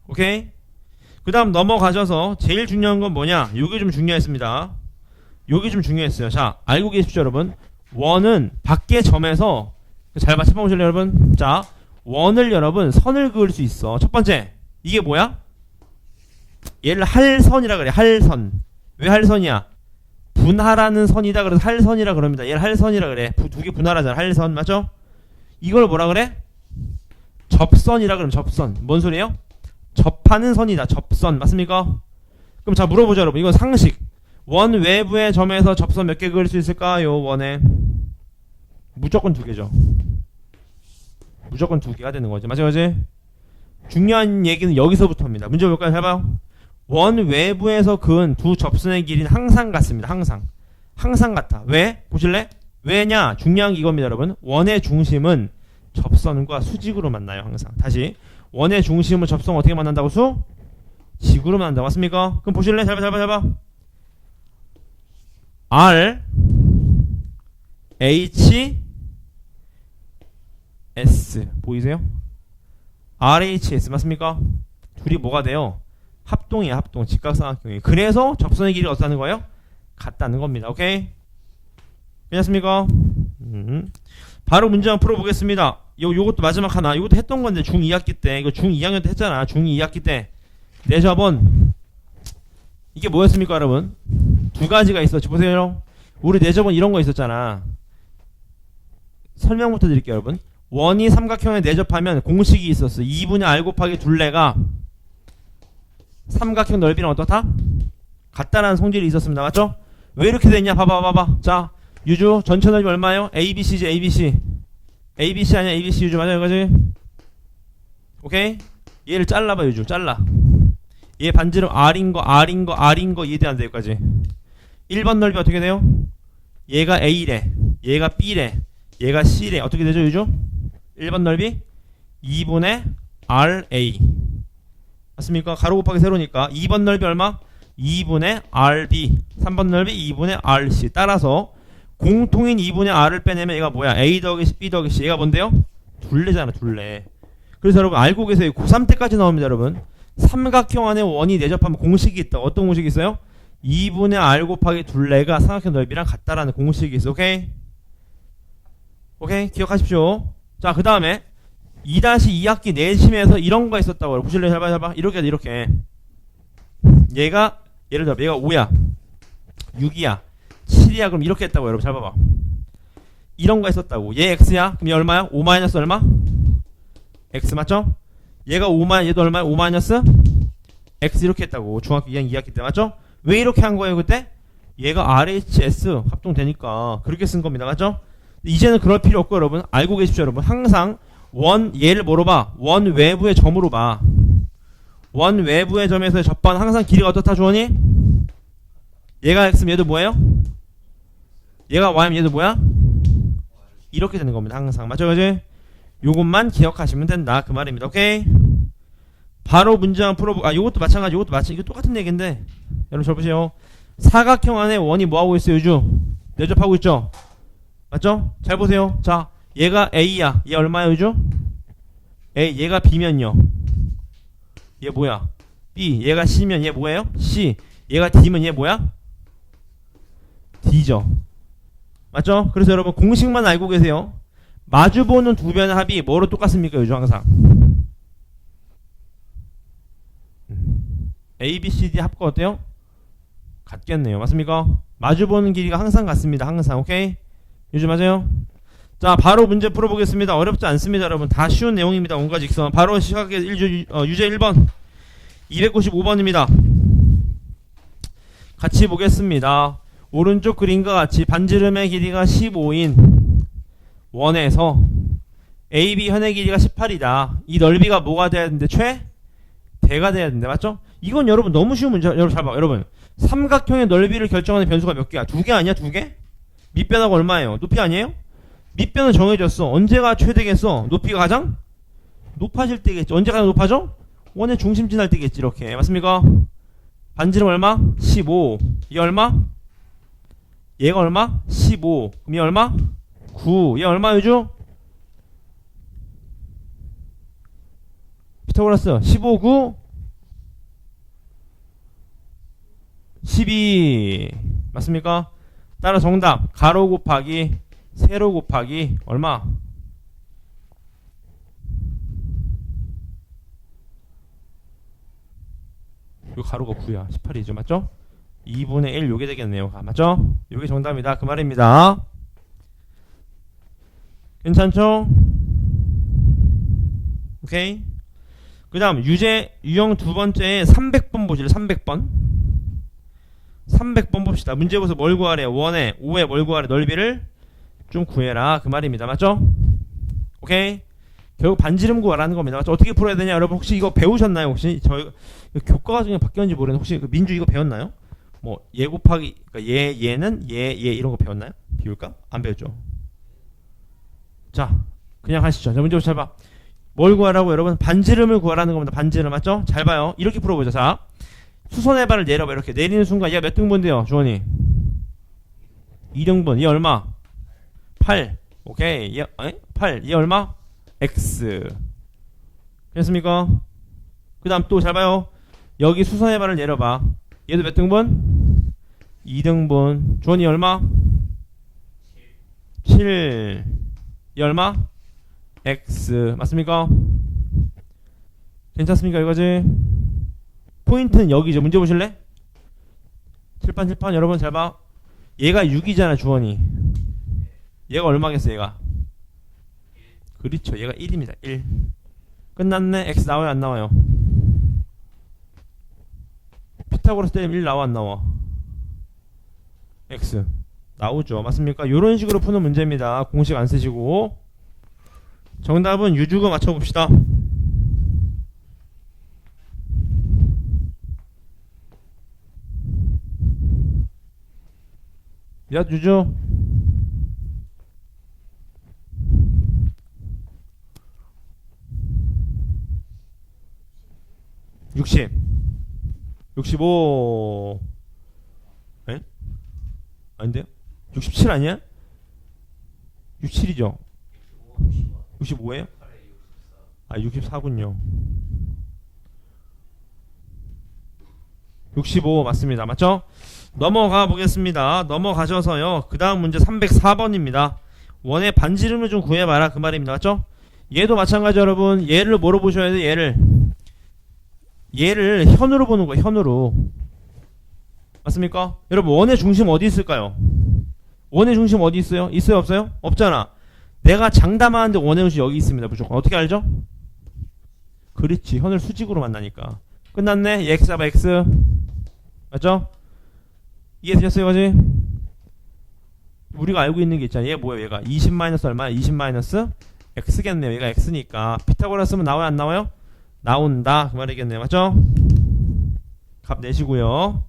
오케이? 그 다음 넘어가셔서 제일 중요한 건 뭐냐? 요게 좀 중요했습니다. 요게 좀 중요했어요. 자, 알고 계십시오, 여러분. 원은 밖의 점에서 잘 맞춰보실래요, 여러분? 자, 원을 여러분 선을 그을 수 있어. 첫 번째, 이게 뭐야? 얘를 할선이라 그래. 할선. 왜 할선이야? 분할하는 선이다. 그래서 할선이라 그럽니다. 얘를 할선이라 그래. 두 개 분할하잖아. 할선. 맞죠? 이걸 뭐라 그래? 접선이라 그러면 접선. 뭔 소리예요? 접하는 선이다. 접선. 맞습니까? 그럼 자, 물어보자, 여러분. 이건 상식. 원 외부의 점에서 접선 몇 개 그릴 수 있을까요? 원에 무조건 두 개죠. 무조건 두 개가 되는 거지. 맞지? 중요한 얘기는 여기서부터입니다. 문제 볼까요? 해봐요. 원 외부에서 그은 두 접선의 길이는 항상 같습니다. 항상 같아. 왜? 보실래? 왜냐? 중요한 게 이겁니다, 여러분. 원의 중심은 접선과 수직으로 만나요. 항상. 다시. 원의 중심은 접선 어떻게 만난다고? 직으로 만난다고. 맞습니까? 그럼 보실래? 잘 봐. R H S 보이세요? RHS 맞습니까? 둘이 뭐가 돼요? 합동이야. 합동. 직각삼각형이. 그래서 접선의 길이가 어떻다는 거예요? 같다는 겁니다. 오케이? 괜찮습니까? 바로 문제 한번 풀어보겠습니다. 요것도 마지막 하나. 요것도 했던 건데 중2학기 때. 이거 중2학년 때 했잖아. 중2학기 때. 내접원. 이게 뭐였습니까, 여러분? 두 가지가 있었지. 보세요. 우리 내접원 이런 거 있었잖아. 설명부터 드릴게요, 여러분. 원이 삼각형에 내접하면 공식이 있었어. 2분의 r 곱하기 둘레가 삼각형 넓이랑 어떻다? 같다라는 성질이 있었습니다. 맞죠? 왜 이렇게 됐냐? 봐봐. 자, 유주 전체 넓이 얼마예요? ABC지, ABC. ABC 아니야? ABC 유주 맞아, 이거지? 오케이? 얘를 잘라봐, 유주. 잘라. 얘 반지름 R인 거 이해돼야 돼, 여기까지. 1번 넓이 어떻게 돼요? 얘가 A래. 얘가 B래. 얘가 C래. 어떻게 되죠, 유주? 1번 넓이 2분의 RA. 맞습니까? 가로 곱하기 세로니까 2번 넓이 얼마? 2분의 RB. 3번 넓이 2분의 RC. 따라서 공통인 2분의 R을 빼내면 얘가 뭐야? A 더하기 C, B 더하기 C. 얘가 뭔데요? 둘레잖아, 둘레. 그래서 여러분 알고 계세요? 고3 때까지 나옵니다, 여러분. 삼각형 안에 원이 내접하면 공식이 있다. 어떤 공식이 있어요? 2분의 R 곱하기 둘레가 삼각형 넓이랑 같다라는 공식이 있어. 오케이? 오케이? 기억하십시오. 자, 그 다음에 2-2학기 내심에서 이런 거 있었다고. 보실래요? 잘 봐. 이렇게 돼, 이렇게. 얘가 예를 들어 얘가 5야 6이야 7이야. 그럼 이렇게 했다고. 여러분 잘 봐봐. 이런 거 했었다고. 얘 x야. 그럼 얘 얼마야? 5 마이너스 얼마? x 맞죠? 얘가 5 마이너스 얘도 얼마야? 5 마이너스 x 이렇게 했다고. 중학교 2학년 2학기 때 맞죠? 왜 이렇게 한 거예요 그때? 얘가 RHS 합동되니까 그렇게 쓴 겁니다. 맞죠? 이제는 그럴 필요 없고 여러분 알고 계십시오. 여러분 항상 얘를 뭐로 봐? 원 외부의 점으로 봐. 원 외부의 점에서의 접반 항상 길이가 어떻다 주원이? 얘가 x면 얘도 뭐예요? 얘가 y면 얘도 뭐야? 이렇게 되는 겁니다. 항상 맞죠? 그지? 요것만 기억하시면 된다 그 말입니다. 오케이? 바로 문제 한번 풀어보고 요것도 마찬가지. 이거 똑같은 얘기인데 여러분 잘 보세요. 사각형 안에 원이 뭐하고 있어요? 요즘 내접하고 있죠? 맞죠? 잘 보세요. 자, 얘가 A야. 얘 얼마야 요즘? A. 얘가 B면요 얘 뭐야? B. 얘가 C면 얘 뭐예요? C. 얘가 D면 얘 뭐야? D죠. 맞죠? 그래서 여러분 공식만 알고 계세요. 마주보는 두 변의 합이 뭐로 똑같습니까? 요즘 항상 A, B, C, D 합과 어때요? 같겠네요. 맞습니까? 마주보는 길이가 항상 같습니다. 항상. 오케이? 요즘 맞아요? 자, 바로 문제 풀어보겠습니다. 어렵지 않습니다, 여러분. 다 쉬운 내용입니다. 온과 직선. 바로 시각의 유제 1번 295번입니다. 같이 보겠습니다. 오른쪽 그림과 같이 반지름의 길이가 15인 원에서 AB 현의 길이가 18이다. 이 넓이가 뭐가 돼야 되는데 대가 돼야 되는데 맞죠? 이건 여러분 너무 쉬운 문제. 여러분 잘 봐. 여러분 삼각형의 넓이를 결정하는 변수가 몇 개야? 2개 아니야? 2개? 밑변하고 얼마예요? 높이 아니에요? 밑변은 정해졌어. 언제가 최대겠어? 높이가 가장 높아질 때겠지. 언제 가장 높아져? 원의 중심 지날 때겠지. 이렇게 맞습니까? 반지름 얼마? 15. 얘 얼마? 얘가 얼마? 15. 그럼 얘 얼마? 9. 얘 얼마 유주? 피타고라스 15, 9 12 맞습니까? 따라 정답 가로 곱하기 세로 곱하기 얼마? 요 가로가 9야 18이죠 맞죠? 2분의 1 요게 되겠네요 맞죠? 요게 정답이다 그 말입니다. 괜찮죠? 오케이. 그 다음 유형 두 번째 300번 보실래요? 300번 봅시다. 문제 보서 뭘 구하래? 1에 5에 뭘 구하래? 넓이를 좀 구해라 그 말입니다. 맞죠? 오케이. 결국 반지름 구하라는 겁니다. 맞죠? 어떻게 풀어야 되냐? 여러분 혹시 이거 배우셨나요? 혹시 저희 교과가 중에 바뀌었는지 모르겠는데 혹시 그 민주 이거 배웠나요? 뭐 얘 곱하기 그러니까 얘는 얘 이런 거 배웠나요? 비울까? 안 배웠죠? 자 그냥 하시죠. 자 문제 보서 잘 봐. 뭘 구하라고 여러분? 반지름을 구하라는 겁니다. 반지름 맞죠? 잘 봐요. 이렇게 풀어보자. 자 수선의 발을 내려봐. 이렇게 내리는 순간 얘가 몇 등분 돼요? 주원이 2등분. 얘 얼마? 8. 오케이. 얘 8. 얘 얼마? X. 됐습니까? 그 다음 또 잘 봐요. 여기 수선의 발을 내려봐. 얘도 몇 등분? 2등분. 주원이 얼마? 7. 얘 얼마? X. 맞습니까? 괜찮습니까? 이거지? 포인트는 여기죠. 문제 보실래? 칠판 여러분 잘 봐. 얘가 6이잖아 주원이. 얘가 얼마겠어 얘가? 그렇죠. 얘가 1입니다. 1. 끝났네. X 나와요 안 나와요? 피타고라스 때리면 1 나와 안 나와? X 나오죠. 맞습니까? 요런 식으로 푸는 문제입니다. 공식 안 쓰시고. 정답은 유주가 맞춰봅시다. 몇 유주? (60) 65 에? 아닌데요? 67 아니야? 67이죠? 65예요? 아 64군요. 65 맞습니다. 맞죠? 넘어가 보겠습니다. 넘어가셔서요. 그 다음 문제 304번입니다. 원의 반지름을 좀 구해봐라 그 말입니다. 맞죠? 얘도 마찬가지 여러분. 얘를 뭐로 보셔야 돼? 얘를 현으로 보는 거예요. 현으로. 맞습니까? 여러분 원의 중심 어디 있을까요? 원의 중심 어디 있어요? 있어요 없어요? 없잖아. 내가 장담하는데 원의 중심 여기 있습니다. 무조건. 어떻게 알죠? 그렇지. 현을 수직으로 만나니까. 끝났네. 얘 X 잡아 X. 맞죠? 이해되셨어요 이거지? 우리가 알고 있는 게 있잖아. 얘 뭐예요 얘가? 20 마이너스 얼마야? 20 마이너스 X겠네요. 얘가 X니까 피타고라스면 나와요 안 나와요? 나온다 그 말이겠네요. 맞죠? 값 내시고요.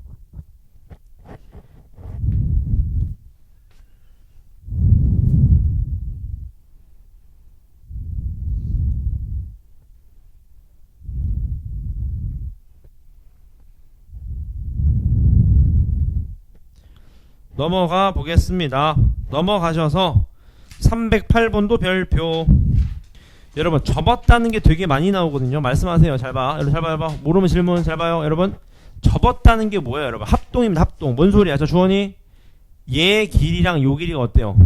넘어가 보겠습니다. 넘어가셔서 308번도 별표. 여러분 접었다는 게 되게 많이 나오거든요. 말씀하세요. 잘 봐. 여러분 잘 봐. 모르면 질문 잘 봐요. 여러분 접었다는 게 뭐예요? 여러분 합동입니다. 합동. 뭔 소리야? 저 주원이 얘 길이랑 요 길이가 어때요?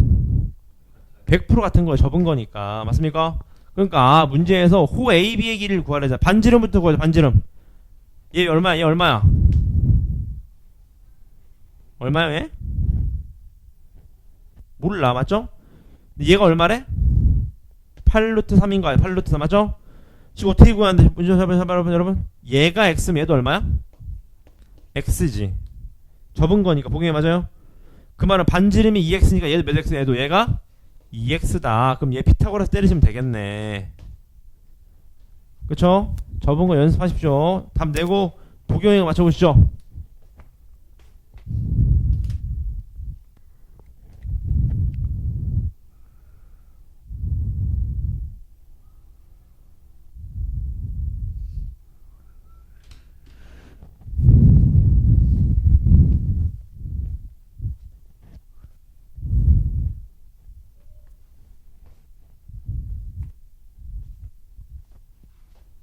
100% 같은 거예요. 접은 거니까. 맞습니까? 그러니까 문제에서 호 AB의 길이를 구하래자. 반지름부터 구하자. 반지름. 얘 얼마야? 얘 얼마야? 얼마야 얘? 몰라. 맞죠? 얘가 얼마래? 8루트 3인가요? 8루트 3 맞죠? 지금 어떻게 구하는데? 문제 잡아봐 여러분. 얘가 X면 얘도 얼마야? X지. 접은 거니까. 보기에 맞아요? 그 말은 반지름이 2X니까 얘도 몇 X? 얘도 얘가 2x다. 그럼 얘 피타고라스 때리시면 되겠네. 그쵸? 접은 거 연습하십시오. 답 내고 도경이가 맞춰보시죠.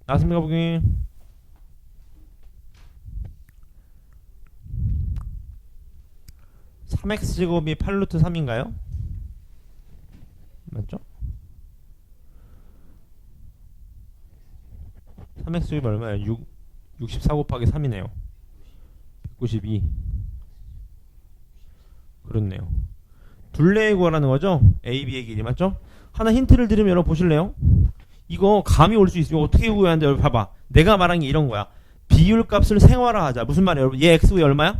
나왔습니까, 보기? (3x 제곱이 8루트 3인가요? 맞죠? 3x제곱이 얼마예요? 64 곱하기 3이네요. 192. 그렇네요. 둘레의 구하라는 거죠? A, B의 길이 맞죠? 하나 힌트를 드리면 여러분 보실래요? 이거 감이 올 수 있어요. 어떻게 구해야 하는데 여러분 봐봐. 내가 말한 게 이런 거야. 비율값을 생활화하자. 무슨 말이에요 여러분? 얘 x가 얼마야?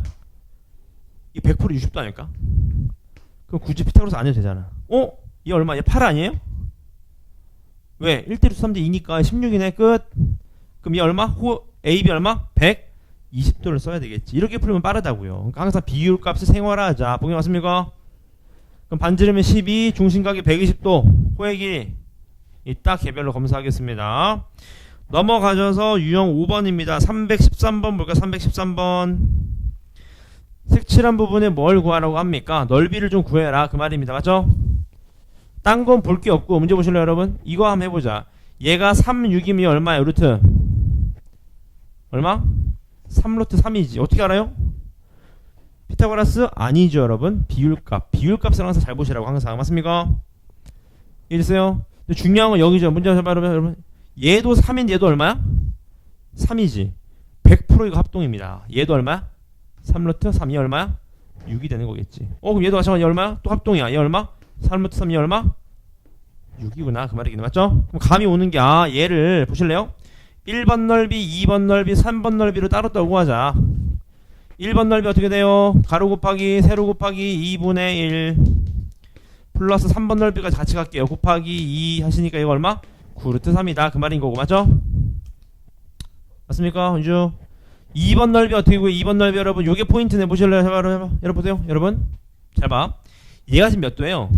이 100% 60도 아닐까? 그럼 굳이 피타고라스 안 해도 되잖아. 얘 얼마? 얘 8 아니에요? 왜? 1대 3대 2니까 16이네. 끝. 그럼 얘 얼마? AB 얼마? 120도를 써야 되겠지. 이렇게 풀면 빠르다고요. 그러니까 항상 비율값을 생활화하자. 보기 맞습니까? 그럼 반지름이 12, 중심각이 120도, 호의 길이 이따 개별로 검사하겠습니다. 넘어가셔서 유형 5번입니다. 313번 볼까요? 313번. 색칠한 부분에 뭘 구하라고 합니까? 넓이를 좀 구해라 그 말입니다. 맞죠? 딴 건 볼 게 없고 문제 보실래요 여러분? 이거 한번 해보자. 얘가 3, 6이면 얼마예요? 루트 얼마? 3루트 3이지. 어떻게 알아요? 피타고라스? 아니죠 여러분. 비율값을 항상 잘 보시라고 항상. 맞습니까? 이해됐어요? 근데 중요한 건 여기죠. 문제 해봐 여러분. 얘도 3인데 얘도 얼마야? 3이지. 100% 이거 합동입니다. 얘도 얼마야? 3루트 3이 얼마야? 6이 되는 거겠지. 그럼 얘도 마찬가지 얼마야? 또 합동이야. 얘 얼마? 3루트 3이 얼마? 6이구나 그 말이겠네. 맞죠? 그럼 감이 오는 게 얘를 보실래요? 1번 넓이, 2번 넓이, 3번 넓이로 따로 구하자. 1번 넓이 어떻게 돼요? 가로 곱하기 세로 곱하기 2분의 1 플러스 3번 넓이까지 같이 갈게요. 곱하기 2 하시니까 이거 얼마? 9루트 3이다 그 말인 거고. 맞죠? 맞습니까? 은주? 2번 넓이 어떻게 구해? 2번 넓이 여러분 요게 포인트네. 보실래요? 해봐. 여러분 보세요. 여러분 잘 봐. 얘가 지금 몇 도예요?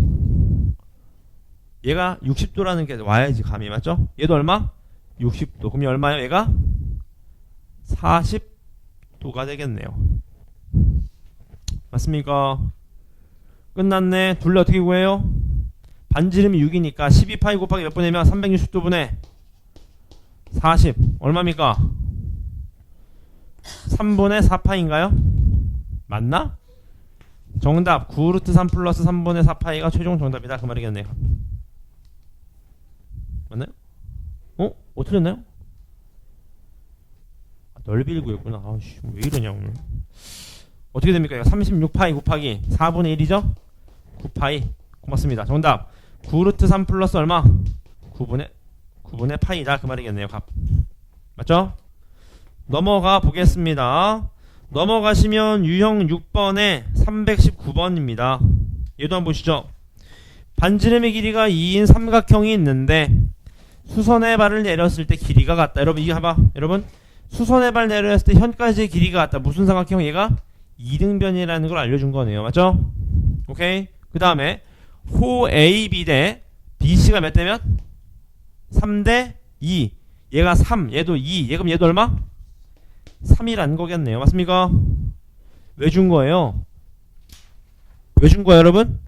얘가 60도라는 게 와야지 감이. 맞죠? 얘도 얼마? 60도. 그럼 얼마예요? 얘가 40도가 되겠네요. 맞습니까? 끝났네. 둘레 어떻게 구해요? 반지름이 6이니까 12파이 곱하기 몇 분이면 360도분의 40 얼마입니까? 3분의 4파인가요? 맞나? 정답 9루트 3 플러스 3분의 4파이가 최종 정답이다 그 말이겠네요. 맞나요? 어떻게 됐나요? 넓이를 구했구나. 아우씨 왜 이러냐 오늘. 어떻게 됩니까? 36파이 곱하기 4분의 1이죠? 9파이. 고맙습니다. 정답 9루트 3 플러스 얼마? 9분의 파이다 그 말이겠네요. 값. 맞죠? 넘어가 보겠습니다. 넘어가시면 유형 6번에 319번입니다. 얘도 한번 보시죠. 반지름의 길이가 2인 삼각형이 있는데 수선의 발을 내렸을 때 길이가 같다. 여러분 이거 봐봐. 여러분 수선의 발 내렸을 때 현까지의 길이가 같다. 무슨 삼각형? 얘가 이등변이라는 걸 알려준 거네요. 맞죠? 오케이. 그 다음에 호 AB 대 BC가 몇 대 몇? 3대 2. 얘가 3, 얘도 2. 그럼 얘도 얼마? 3이라는 거겠네요. 맞습니까? 왜 준 거예요? 왜 준 거예요 여러분?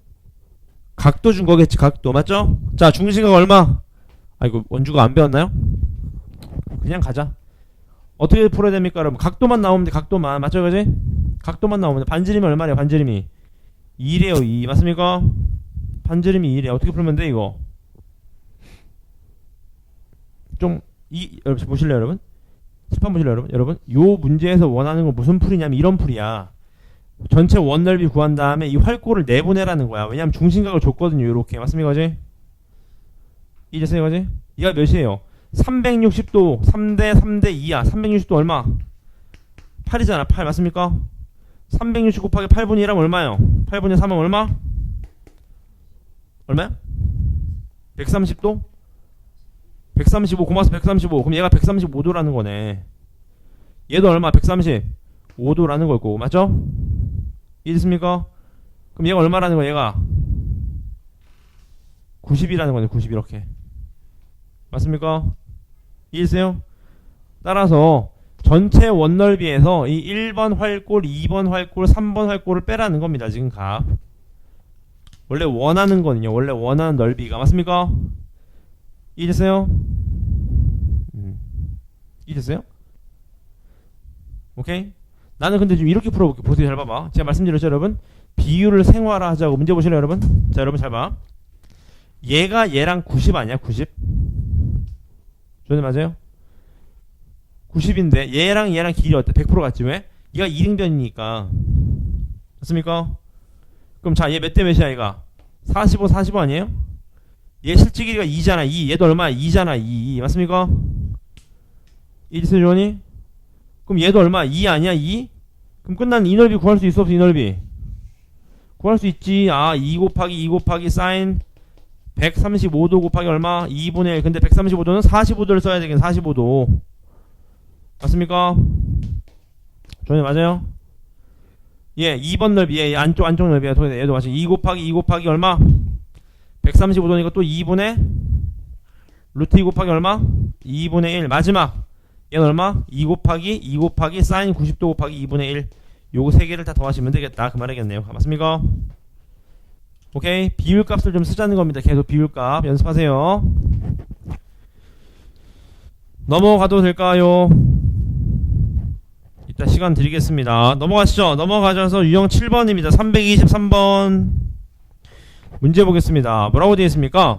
각도 준 거겠지. 각도. 맞죠? 자 중심각 얼마? 이거 원주가 안 배웠나요? 그냥 가자. 어떻게 풀어야 됩니까 여러분? 각도만 나오면 돼. 각도만. 맞죠 그지? 각도만 나오면 돼. 반지름이 얼마래요? 반지름이 2래요 2. 맞습니까? 반지름이 2래. 어떻게 풀면 돼 이거? 여러분 보실래요 여러분? 칠판 보실래요 여러분? 요 문제에서 원하는 건 무슨 풀이냐면 이런 풀이야. 전체 원넓이 구한 다음에 이 활골을 내보내라는 거야. 왜냐면 중심각을 줬거든요. 요렇게. 맞습니까 그지? 이제세요 그지? 얘가 몇이에요? 360도 3대 3대 2야. 360도 얼마? 8이잖아. 8 맞습니까? 360 곱하기 8분의 1하면 얼마예요? 8분의 3하면 얼마? 얼마야? 130도? 135 고마스 135. 그럼 얘가 135도라는 거네. 얘도 얼마? 135도라는 걸 거고 맞죠? 이해됐습니까? 그럼 얘가 얼마라는 거야? 얘가 90이라는 거네. 90 이렇게. 맞습니까? 이해됐어요? 따라서 전체 원넓이에서 이 1번 활골, 2번 활골, 3번 활골을 빼라는 겁니다. 지금 값. 원래 원하는 거는요. 원래 원하는 넓이가 맞습니까? 이해됐어요? 이해됐어요? 오케이? 나는 근데 좀 이렇게 풀어볼게. 보세요. 잘 봐봐. 제가 말씀드렸죠 여러분? 비율을 생활화하자고 문제 보실래요 여러분? 자 여러분 잘 봐. 얘가 얘랑 90 아니야? 90? 저는 맞아요? 90인데 얘랑 길이 어때? 100% 같지 왜? 얘가 2등변이니까 맞습니까? 그럼 자 얘 몇 대 몇이야 얘가? 45 아니에요? 얘 실제 길이가 2잖아 2. 얘도 얼마야? 2잖아 2 맞습니까? 이리스 조원이? 그럼 얘도 얼마? 2 아니야 2? 그럼 끝난 이 넓이 구할 수 있어 없어? 이 넓이 구할 수 있지. 아 2 곱하기 사인 135도 곱하기 얼마? 2분의 1. 근데 135도는 45도를 써야 되겠네. 45도 맞습니까? 조원이 맞아요? 예, 2번 넓이, 예, 안쪽 넓이야. 얘도 마찬가지. 2 곱하기 얼마? 135도니까 또 2분의 루트 2 곱하기 얼마? 2분의 1. 마지막. 얘는 얼마? 2 곱하기 사인 90도 곱하기 2분의 1. 요거 세 개를 다 더하시면 되겠다. 그 말이겠네요. 맞습니까? 오케이. 비율값을 좀 쓰자는 겁니다. 계속 비율값 연습하세요. 넘어가도 될까요? 이따 시간 드리겠습니다. 넘어가시죠. 넘어가셔서 유형 7번입니다. 323번 문제 보겠습니다. 뭐라고 되어 있습니까?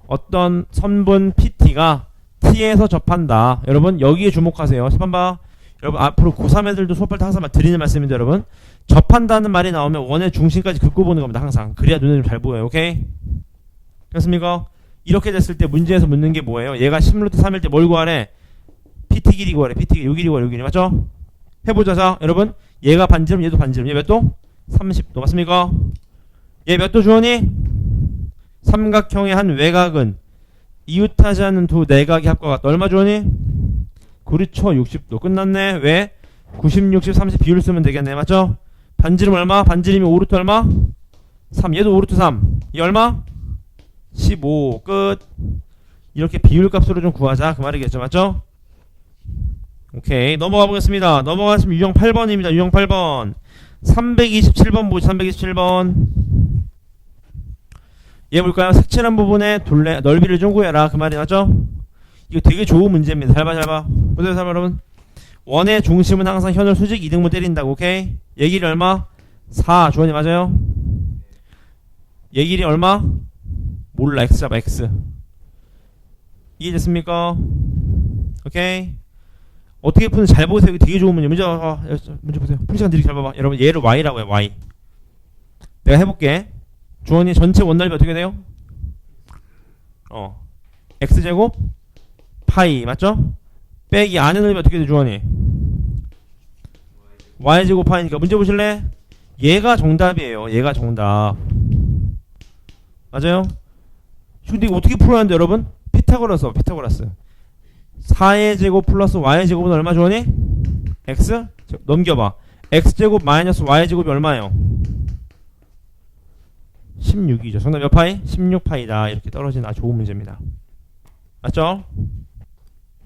어떤 선분 PT가 T에서 접한다. 여러분 여기에 주목하세요. 10번 봐. 여러분 앞으로 고3 애들도 수업할 때 항상 드리는 말씀인데 여러분 접한다는 말이 나오면 원의 중심까지 긋고 보는 겁니다. 항상. 그래야 눈에 좀 잘 보여요. 오케이? 그렇습니까? 이렇게 됐을 때 문제에서 묻는 게 뭐예요? 얘가 10루트 3일 때 뭘 구하래? PT 길이 구하래. PT 길이. 요 길이 구하래. 요 길이. 맞죠? 해보자. 자 여러분 얘가 반지름 얘도 반지름. 얘 몇 도? 30도. 맞습니까? 얘 몇 도 주원이? 삼각형의 한 외곽은 이웃하지 않는 두 내각의 합과 같다. 얼마 주원이? 그렇죠. 60도. 끝났네. 왜? 90, 60, 30 비율 쓰면 되겠네. 맞죠? 반지름 얼마? 반지름이 5루트 얼마? 3. 얘도 5루트 3. 얘 얼마? 15. 끝. 이렇게 비율 값으로 좀 구하자. 그 말이겠죠. 맞죠? 오케이. 넘어가 보겠습니다. 넘어갔으면 유형 8번입니다. 유형 8번. 327번 보시. 327번. 얘 볼까요? 색칠한 부분의 넓이를 좀 구해라. 그 말이 맞죠? 이거 되게 좋은 문제입니다. 잘 봐. 보세요, 여러분. 원의 중심은 항상 현을 수직 2등분 때린다고. 오케이? 얘 길이 얼마? 4. 주원이 맞아요? 얘 길이 얼마? 몰라. X 잡아. X. 이해됐습니까? 오케이? 어떻게 푸는지 잘 보세요. 이거 되게 좋은 문제. 문제 보세요. 풀 시간 드리기 잘 봐봐. 여러분 얘를 Y라고 해요. Y. 내가 해볼게. 주원이 전체 원넓이 어떻게 돼요? X제곱 파이 맞죠? 빼기 안의 넓이 어떻게 돼 주원이? Y제곱 파이니까 문제 보실래? 얘가 정답이에요. 얘가 정답. 맞아요? 근데 이거 어떻게 풀어야 하는데 여러분? 피타고라스 4의 제곱 플러스 Y의 제곱은 얼마 주원이? X? 넘겨봐. X제곱 마이너스 Y제곱이 얼마예요? 16이죠. 정답 몇 파이? 16파이다. 이렇게 떨어진 아주 좋은 문제입니다. 맞죠?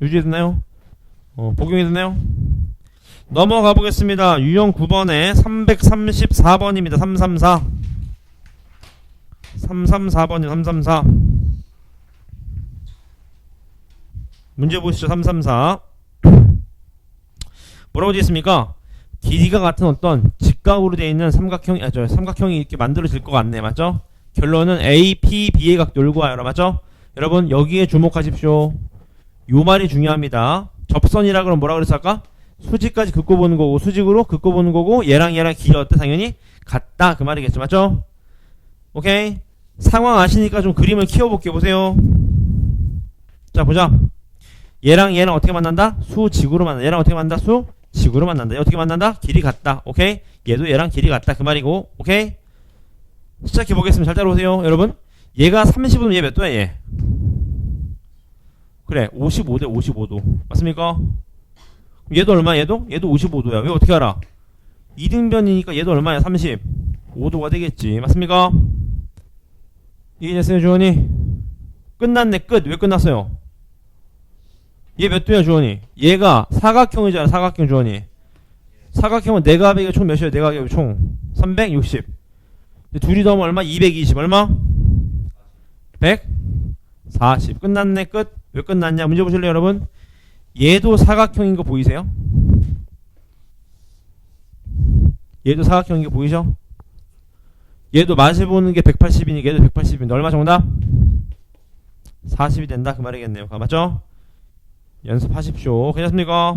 유지됐나요? 복용이 됐나요? 넘어가 보겠습니다. 유형 9번에 334번입니다. 334번이요. 334. 문제 보시죠. 334. 뭐라고 되어 있습니까? 길이가 같은 어떤 직각으로 되어 있는 삼각형이 이렇게 만들어질 것 같네. 맞죠? 결론은 A, P, B의 각도를 구하여라. 맞죠? 여러분 여기에 주목하십시오. 요 말이 중요합니다. 접선이라 그러면 뭐라 그랬어 아까? 수직까지 긋고 보는 거고 수직으로 긋고 보는 거고 얘랑 길이 어때? 당연히 같다. 그 말이겠죠. 맞죠? 오케이? 상황 아시니까 좀 그림을 키워볼게. 보세요. 자 보자. 얘랑 얘랑 어떻게 만난다? 수직으로 만난다. 얘랑 어떻게 만난다? 수직으로 만난다. 얘 어떻게 만난다? 길이 같다. 오케이? 얘도 얘랑 길이 같다. 그 말이고. 오케이? 시작해 보겠습니다. 잘 따라오세요. 여러분 얘가 30도면 얘 몇 도야 얘? 그래 55대 55도 맞습니까? 얘도 얼마야 얘도? 얘도 55도야. 왜 어떻게 알아? 이등변이니까 얘도 얼마야? 35도가 되겠지. 맞습니까? 이해됐어요 주원이? 끝났네 끝. 왜 끝났어요? 얘 몇 도야 주원이? 얘가 사각형이잖아 사각형 주원이. 사각형은 내각의 총 몇이야? 내각의 총 360. 둘이 더하면 얼마? 220 얼마? 140. 끝났네 끝. 왜 끝났냐? 문제 보실래요 여러분? 얘도 사각형인 거 보이세요? 얘도 사각형인 거 보이죠? 얘도 맛을 보는 게 180이니까 얘도 180인데 얼마 정답? 40이 된다 그 말이겠네요. 맞죠? 연습하십시오. 괜찮습니까?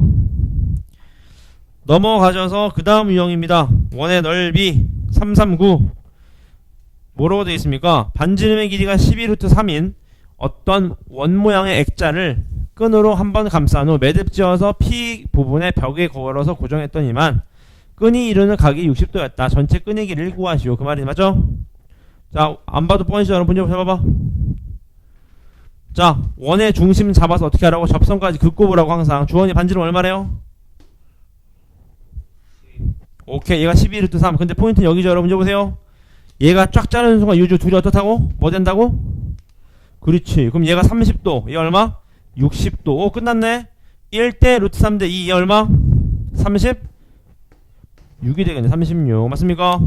넘어가셔서 그 다음 유형입니다. 원의 넓이 339 뭐라고 되어 있습니까? 반지름의 길이가 12루트 3인 어떤 원 모양의 액자를 끈으로 한번 감싼 후 매듭지어서 P 부분에 벽에 걸어서 고정했더니만 끈이 이루는 각이 60도였다. 전체 끈의 길이를 구하시오. 그 말이 맞죠? 자, 안 봐도 뻔히죠. 여러분 문제 잡아봐. 자, 원의 중심 잡아서 어떻게 하라고? 접선까지 긋고 보라고 항상. 주원이 반지름 얼마래요? 오케이, 얘가 12루트 3. 근데 포인트는 여기죠. 여러분 문제 보세요. 얘가 쫙 자르는 순간 유주 둘이 어떻다고? 뭐 된다고? 그렇지. 그럼 얘가 30도. 얘 얼마? 60도. 오, 끝났네. 1대 루트 3대 2. 얘 얼마? 36이 되겠네. 36. 맞습니까?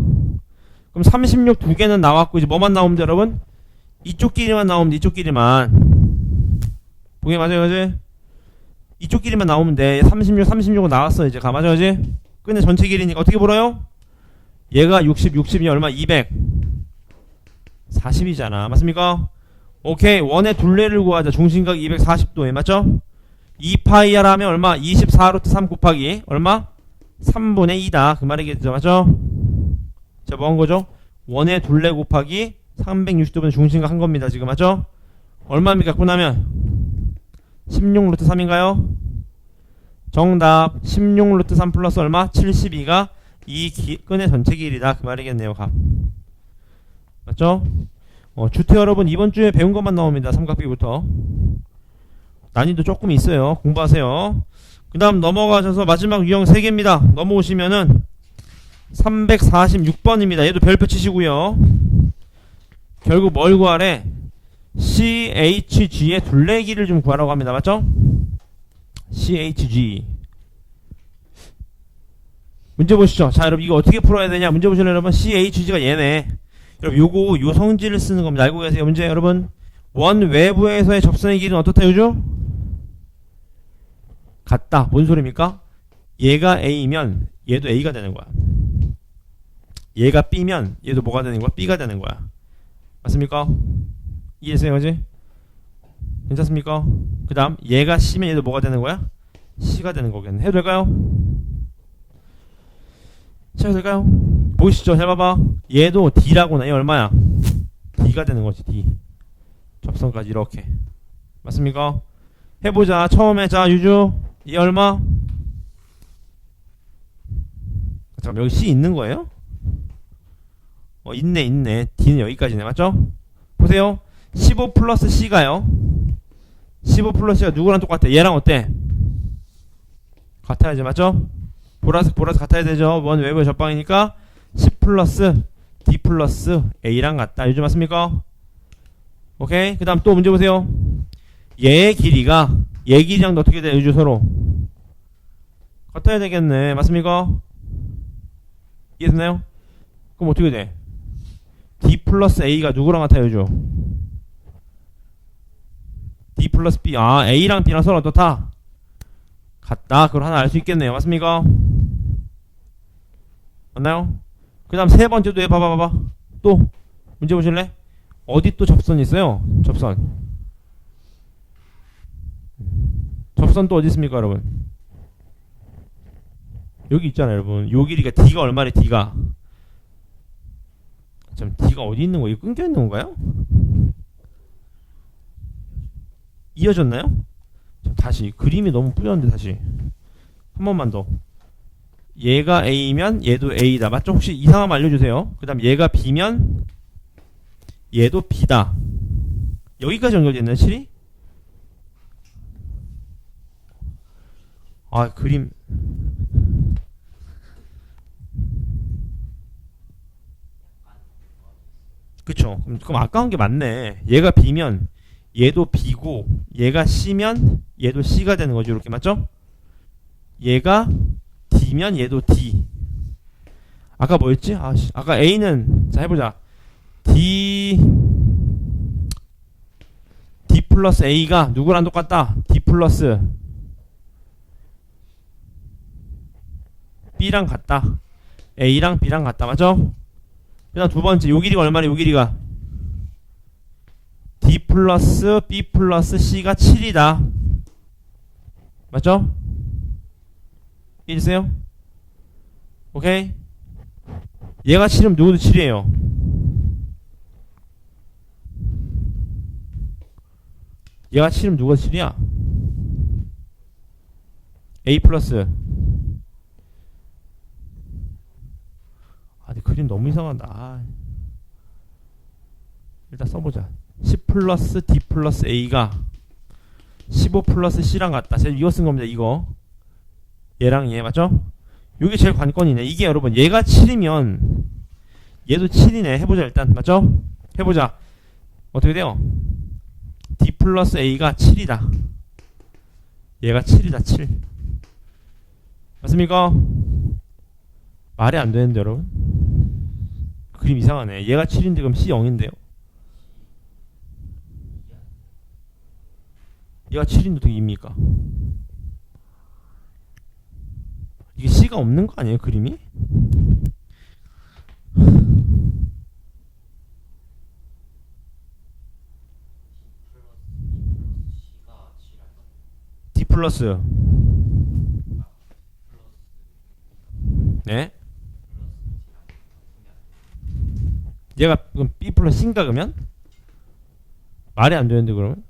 그럼 36 두 개는 나왔고 이제 뭐만 나오면 돼 여러분? 이쪽 길이만 나오면 돼. 이쪽 길이만. 보기 맞아요 그지? 이쪽 길이만 나오면 돼. 36 36은 나왔어 이제. 맞아요 그지? 근데 전체 길이니까 어떻게 벌어요? 얘가 60이 얼마? 200 40이잖아. 맞습니까? 오케이. 원의 둘레를 구하자. 중심각 240도에 맞죠? 2파이알 하면 얼마? 24루트 3 곱하기 얼마? 3분의 2다. 그 말이겠죠. 맞죠? 자, 뭐 한 거죠? 원의 둘레 곱하기 360도분의 중심각 한 겁니다. 지금 맞죠? 얼마입니까? 갖고 나면 16루트 3인가요? 정답 16루트 3 플러스 얼마? 72가 이 끈의 전체 길이다. 그 말이겠네요. 값. 맞죠? 주태 여러분 이번 주에 배운 것만 나옵니다. 삼각비부터. 난이도 조금 있어요. 공부하세요. 그 다음 넘어가셔서 마지막 유형 3개입니다. 넘어오시면은 346번입니다. 얘도 별표 치시고요. 결국 뭘 구하래? CHG의 둘레길을 좀 구하라고 합니다. 맞죠? CHG. 문제 보시죠. 자, 여러분 이거 어떻게 풀어야 되냐? 문제 보시죠, 여러분. CHG가 얘네. 여러분 요거 요 성질을 쓰는 겁니다. 알고 계세요? 문제 여러분. 원 외부에서의 접선의 길이는 어떻다 요죠? 같다. 뭔 소리입니까? 얘가 A면 얘도 A가 되는 거야. 얘가 B면 얘도 뭐가 되는 거야? B가 되는 거야. 맞습니까? 이해했어요, 그지? 괜찮습니까? 그 다음 얘가 C면 얘도 뭐가 되는 거야? C가 되는 거겠네. 해도 될까요? 자, 해도 될까요? 보이시죠? 해봐봐. 얘도 D라고나 얘 얼마야? D가 되는 거지. D 접선까지 이렇게. 맞습니까? 해보자. 처음에 자 유주 얘 얼마? 잠깐만 여기 C 있는 거예요? 있네. D는 여기까지네. 맞죠? 보세요. 15 플러스 C가요. 15 플러스 C가 누구랑 똑같아? 얘랑 어때? 같아야지. 맞죠? 보라색 같아야 되죠. 원 외부의 접방이니까 10 플러스 D 플러스 A랑 같다. 요즘 맞습니까? 오케이. 그 다음 또 문제 보세요. 얘의 길이가 얘 길이랑 어떻게 돼? 요즘 서로 같아야 되겠네. 맞습니까? 이해됐나요? 그럼 어떻게 돼? D 플러스 A가 누구랑 같아요? 요즘 D 플러스 B. 아, A랑 B랑 서로 어떻다? 같다. 그걸 하나 알 수 있겠네요. 맞습니까? 맞나요? 그 다음 세 번째도 봐봐. 또 문제 보실래? 어디 또 접선이 있어요? 접선 또 어디 있습니까 여러분? 여기 있잖아요 여러분. 요 길이가 D가 얼마래? D가 참 D가 어디 있는 거예요? 끊겨 있는 건가요? 이어졌나요? 다시 그림이 너무 뿌렸는데 다시 한 번만 더. 얘가 A면 얘도 A다. 맞죠? 혹시 이상하면 알려주세요. 그 다음 얘가 B면 얘도 B다. 여기까지 연결됐나요, 7이? 아, 그림. 그쵸. 그럼 아까운 게 맞네. 얘가 B면 얘도 B고, 얘가 C면 얘도 C가 되는 거죠. 이렇게 맞죠? 얘가 D면 얘도 D. 아까 뭐였지? 아까 A는, 자, 해보자. D 플러스 A가 누구랑 똑같다? D 플러스 B랑 같다. A랑 B랑 같다. 맞죠? 그 다음 두 번째, 요 길이가 얼마나, 요 길이가? D 플러스 B 플러스 C가 7이다. 맞죠? 이해되세요? 오케이? 얘가 7이면 누구도 7이에요. 얘가 7이면 누가 7이야? A 플러스. 근데 그림 너무 이상하다. 일단 써보자. 10 플러스 D 플러스 A가 15 플러스 C랑 같다. 제가 이거 쓴 겁니다. 이거. 얘랑 얘 맞죠? 이게 제일 관건이네. 이게 여러분 얘가 7이면 얘도 7이네. 해보자 일단. 맞죠? 해보자. 어떻게 돼요? D 플러스 A가 7이다. 얘가 7이다. 7. 맞습니까? 말이 안 되는데 여러분. 그림 이상하네. 얘가 7인데 그럼 C 0인데요. 얘가 7인데 어떻게 2입니까? 이게 C가 없는 거 아니에요, 그림이? D 플러스. 네? 얘가 그럼 B 플러스 C인가 그러면? 말이 안 되는데 그러면?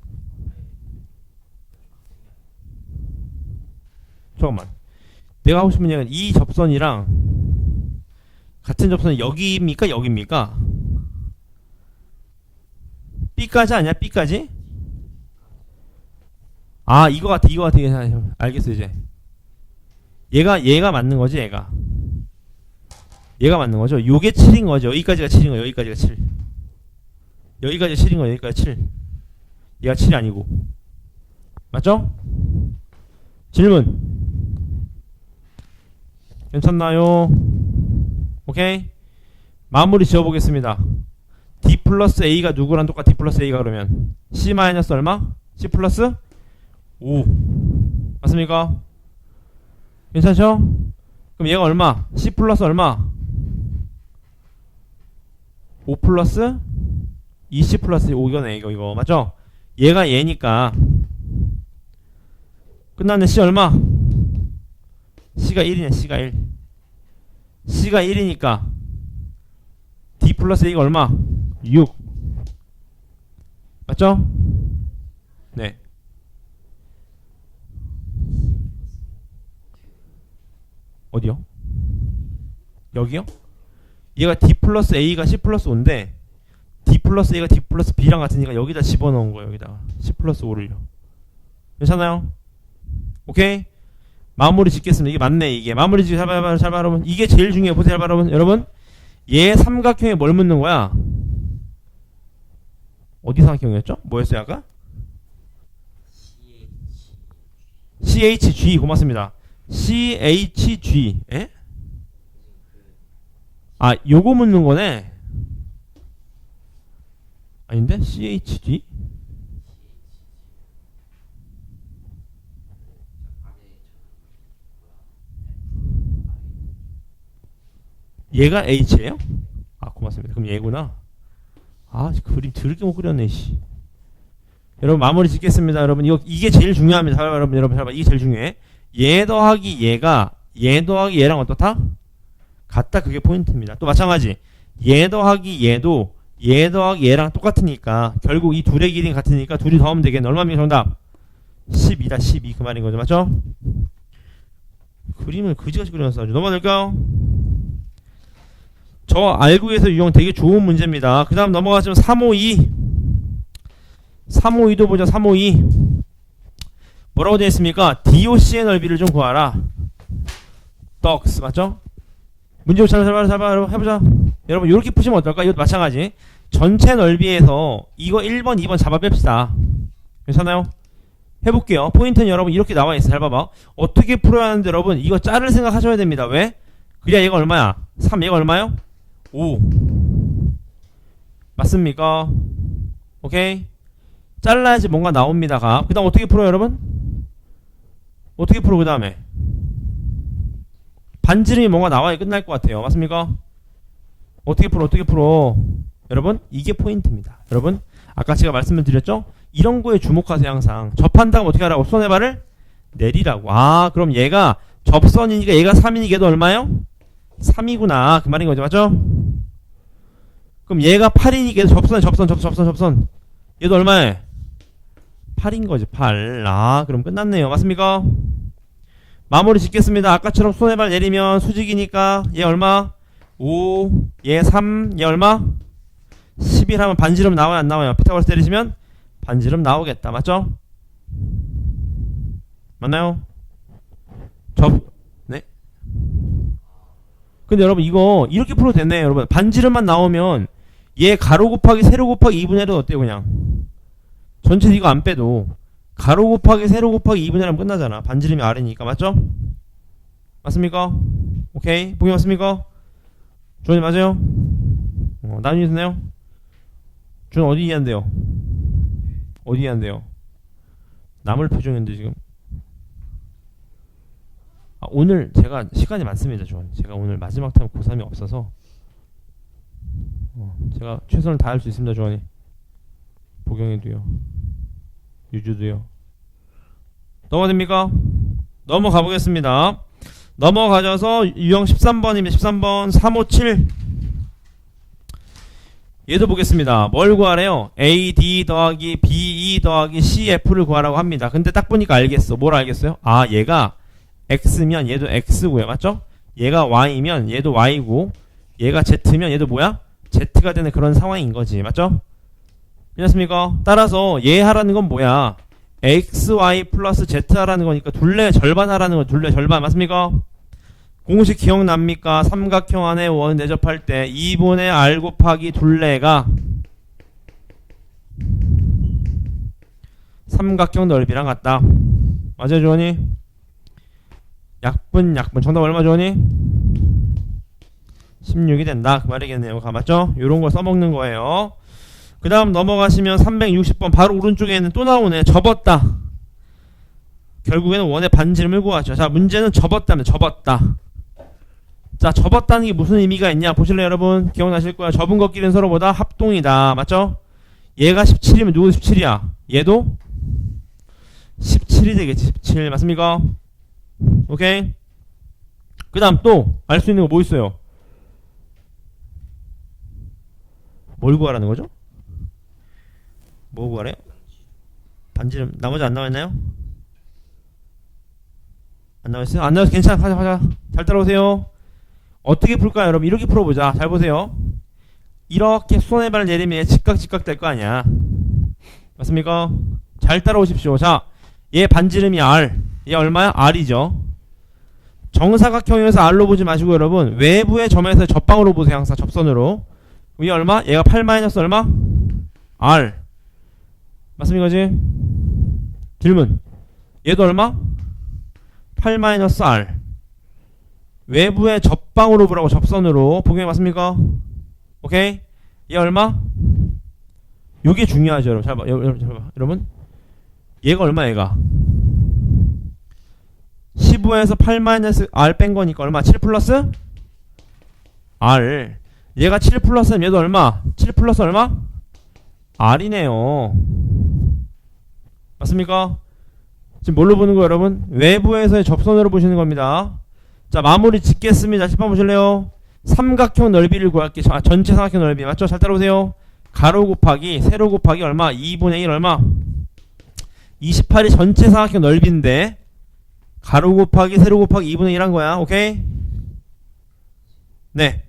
잠깐만. 내가 하고 싶은 얘기는 이 접선이랑 같은 접선이 여기입니까? 여기입니까? B까지 아니야? B까지? 아, 이거 같아. 이거 같아. 알겠어 이제. 얘가 맞는 거지, 얘가. 얘가 맞는 거죠. 요게 7인 거죠. 여기까지가 7인 거예요. 여기까지가 7. 여기까지 7인 거예요. 여기까지 7. 얘가 7이 아니고. 맞죠? 질문. 괜찮나요? 오케이. 마무리 지어보겠습니다. D 플러스 A가 누구랑 똑같아? D 플러스 A가 그러면 C 마이너스 얼마? C 플러스 5. 맞습니까? 괜찮죠? 그럼 얘가 얼마? C 플러스 얼마? 5 플러스 2C 플러스 5 이거네. 이거 맞죠? 얘가 얘니까 끝났네. C 얼마? C가 1이네. C가 1. C가 1이니까 D 플러스 A가 얼마? 6. 맞죠? 네. 어디요? 여기요? 얘가 D 플러스 A가 C 플러스 5인데 D 플러스 A가 D 플러스 B랑 같으니까 여기다 집어넣은 거예요. 여기다가 C 플러스 5를요. 괜찮아요? 오케이? 마무리 짓겠습니다. 이게 맞네. 이게 마무리 짓기 잘 봐요 여러분. 이게 제일 중요해요. 보세요 여러분. 얘 삼각형에 뭘 묻는 거야? 어디 삼각형이었죠? 뭐였어요 아까? CHG. 고맙습니다. CHG. 에? 아, 요거 묻는 거네. 아닌데? CHG? 얘가 H예요? 아, 고맙습니다. 그럼 얘구나. 아, 그림 드럽게 못 그렸네, 씨. 여러분, 마무리 짓겠습니다. 여러분, 이게 제일 중요합니다. 여러분, 이게 제일 중요해. 얘 더하기 얘가, 얘 더하기 얘랑 어떻다? 같다. 그게 포인트입니다. 또 마찬가지. 얘 더하기 얘도, 얘 더하기 얘랑 똑같으니까, 결국 이 둘의 길이가 같으니까, 둘이 더하면 되겠네. 얼마입니까, 정답? 12다, 12. 그 말인 거죠. 맞죠? 그림을 그지같이 그려놨어. 넘어갈까요? 저 알고 해서 유형 되게 좋은 문제입니다. 그 다음 넘어가시면 352. 352도 보자. 352 뭐라고 되어 있습니까? DOC의 넓이를 좀 구하라. 떡스 맞죠? 문제 잘 해보자. 여러분 이렇게 푸시면 어떨까? 이것도 마찬가지. 전체 넓이에서 이거 1번 2번 잡아 뺍시다. 괜찮아요? 해볼게요. 포인트는 여러분 이렇게 나와있어. 잘 봐봐. 어떻게 풀어야 하는데 여러분 이거 짤을 생각하셔야 됩니다. 왜? 그래야 얘가 얼마야? 3 얘가 얼마요? 5 맞습니까? 오케이? 잘라야지 뭔가 나옵니다가. 그 다음 어떻게 풀어요 여러분? 어떻게 풀어 그 다음에? 반지름이 뭔가 나와야 끝날 것 같아요. 맞습니까? 어떻게 풀어? 여러분 이게 포인트입니다. 여러분 아까 제가 말씀을 드렸죠? 이런 거에 주목하세요. 항상 접한다면 어떻게 하라고? 손해발을 내리라고. 아 그럼 얘가 접선이니까 얘가 3이니까 얘도 얼마요? 3이구나 그 말인 거죠. 맞죠? 그럼 얘가 8이니까 얘도 접선 얘도 얼마에? 8인 거지. 8. 아 그럼 끝났네요. 맞습니까? 마무리 짓겠습니다. 아까처럼 손해발 내리면 수직이니까 얘 얼마? 5 얘 3 얘 얼마? 11 하면 반지름 나와요 안 나와요? 피타고라스 때리시면 반지름 나오겠다. 맞죠? 맞나요? 네? 근데 여러분 이거 이렇게 풀어도 됐네. 여러분 반지름만 나오면 얘 가로 곱하기 세로 곱하기 2분의 1은 어때요? 그냥 전체 이거 안 빼도 가로 곱하기 세로 곱하기 2분의 1 하면 끝나잖아. 반지름이 R이니까. 맞죠? 맞습니까? 오케이 보기 맞습니까? 주원이 맞아요? 나중에 듣나요? 주원 어디 이해한대요? 어디 이해한대요? 남을 표정인데 지금. 오늘 제가 시간이 많습니다. 주원 제가 오늘 마지막 타임 고3이 없어서 제가 최선을 다할 수 있습니다. 주원이 보경이도요 유주도요. 넘어갑니까? 넘어가 보겠습니다. 넘어가셔서 유형 13번입니다. 13번 357 얘도 보겠습니다. 뭘 구하래요? AD 더하기 BE 더하기 CF를 구하라고 합니다. 근데 딱 보니까 알겠어. 뭘 알겠어요? 아 얘가 X면 얘도 X고요. 맞죠? 얘가 Y면 얘도 Y고 얘가 Z면 얘도 뭐야? Z가 되는 그런 상황인 거지. 맞죠? 괜찮습니까? 따라서 얘 하라는 건 뭐야? XY 플러스 Z 하라는 거니까 둘레 절반 하라는 건 둘레 절반. 맞습니까? 공식 기억납니까? 삼각형 안에 원 내접할 때 2분의 R 곱하기 둘레가 삼각형 넓이랑 같다. 맞아요 주원이? 약분 정답 얼마 주원이? 16이 된다 그 말이겠네요. 맞죠? 요런 거 써먹는 거예요. 그 다음 넘어가시면 360번 바로 오른쪽에는 또 나오네. 접었다. 결국에는 원의 반지름을 구하죠. 자 문제는 접었다면 접었다. 자 접었다는 게 무슨 의미가 있냐 보실래요 여러분? 기억나실 거야. 접은 것끼리는 서로보다 합동이다. 맞죠? 얘가 17이면 누구 17이야? 얘도 17이 되겠지. 17 맞습니까? 오케이. 그 다음 또 알 수 있는 거 뭐 있어요? 뭘 구하라는 거죠? 뭐 구하래요? 반지름 나머지 안 나와있나요? 안 나와있어요? 안 나와서 괜찮아. 가자 잘 따라오세요. 어떻게 풀까요 여러분? 이렇게 풀어보자. 잘 보세요. 이렇게 손해발을 내리면 직각 될 거 아니야. 맞습니까? 잘 따라오십시오. 자 얘 반지름이 R 얘 얼마야? R이죠. 정사각형에서 R로 보지 마시고 여러분 외부의 점에서 접방으로 보세요. 항상 접선으로. 얘 얼마? 얘가 8 마이너스 얼마? R 맞습니까? 그지? 질문 얘도 얼마? 8 마이너스 R 외부의 접방으로 보라고. 접선으로 보기 맞습니까? 오케이. 얘 얼마? 요게 중요하죠 여러분. 잘 봐. 여러분 얘가 얼마 얘가 15에서 8 마이너스 R 뺀 거니까 얼마? 7 플러스 R. 얘가 7 플러스면 얘도 얼마? 7 플러스 얼마? R이네요. 맞습니까? 지금 뭘로 보는 거예요 여러분? 외부에서의 접선으로 보시는 겁니다. 자 마무리 짓겠습니다. 10번 보실래요? 삼각형 넓이를 구할게요. 전체 삼각형 넓이 맞죠? 잘 따라오세요. 가로 곱하기 세로 곱하기 얼마? 2분의 1 얼마? 28이 전체 삼각형 넓이인데 가로 곱하기 세로 곱하기 2분의 1 한 거야. 오케이? 네.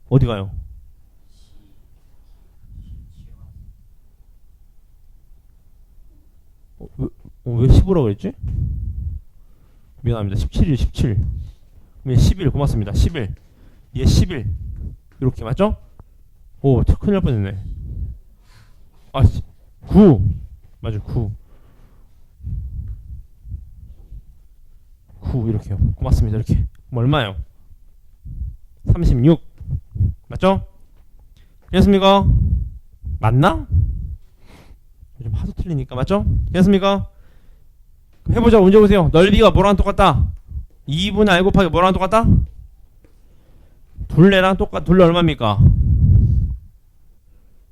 어디 가요? 왜 15라고 그랬지? 미안합니다. 17이에요, 17. 얘 11, 고맙습니다. 11. 얘 11. 이렇게, 맞죠? 오, 큰일 날 뻔했네. 아, 9. 맞아, 9. 9, 이렇게요. 고맙습니다. 이렇게. 그럼 얼마예요? 36. 맞죠? 됐습니까? 맞나? 요즘 하도 틀리니까, 맞죠? 됐습니까? 해보자. 문제 보세요. 넓이가 뭐랑 똑같다? 2분의 r 곱하기 뭐랑 똑같다? 둘레랑 둘레 얼마입니까?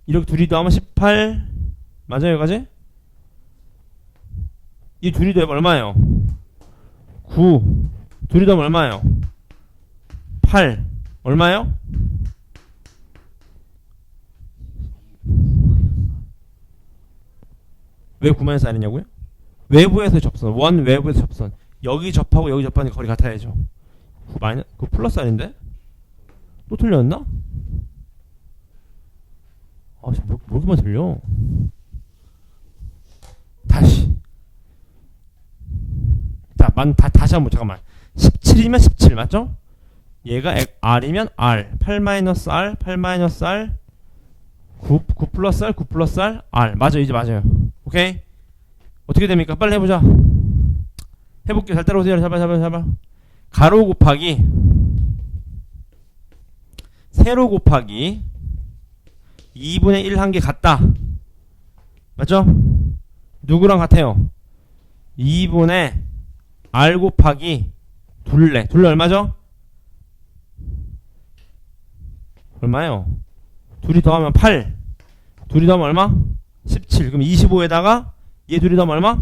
이렇게 둘이 더하면 18. 맞아요, 여기까지? 이 둘이 더하면 얼마예요? 9. 둘이 더하면 얼마예요? 8. 얼마예요? 왜 9만에서 아니냐고요? 외부에서 접선. 원 외부에서 접선. 여기 접하고 여기 접하는 거리 같아야죠. 그 플러스 아닌데? 또 틀렸나? 아, 뭐 이렇게만 틀려? 다시. 자, 다시 한번 잠깐만. 17이면 17 맞죠? 얘가 R이면 R. 8-R, 8-R, 9 플러스 R, 9 플러스 R, R. 맞아요, 이제 맞아요. 오케이? 어떻게 됩니까? 빨리 해보자. 해볼게요. 잘 따라오세요. 잡아. 가로 곱하기 세로 곱하기 2분의 1 한 개 같다. 맞죠? 누구랑 같아요? 2분의 R 곱하기 둘레. 둘레 얼마죠? 얼마예요? 둘이 더하면 8. 둘이 더하면 얼마? 17. 그럼 25에다가 얘 둘이 더하면 얼마?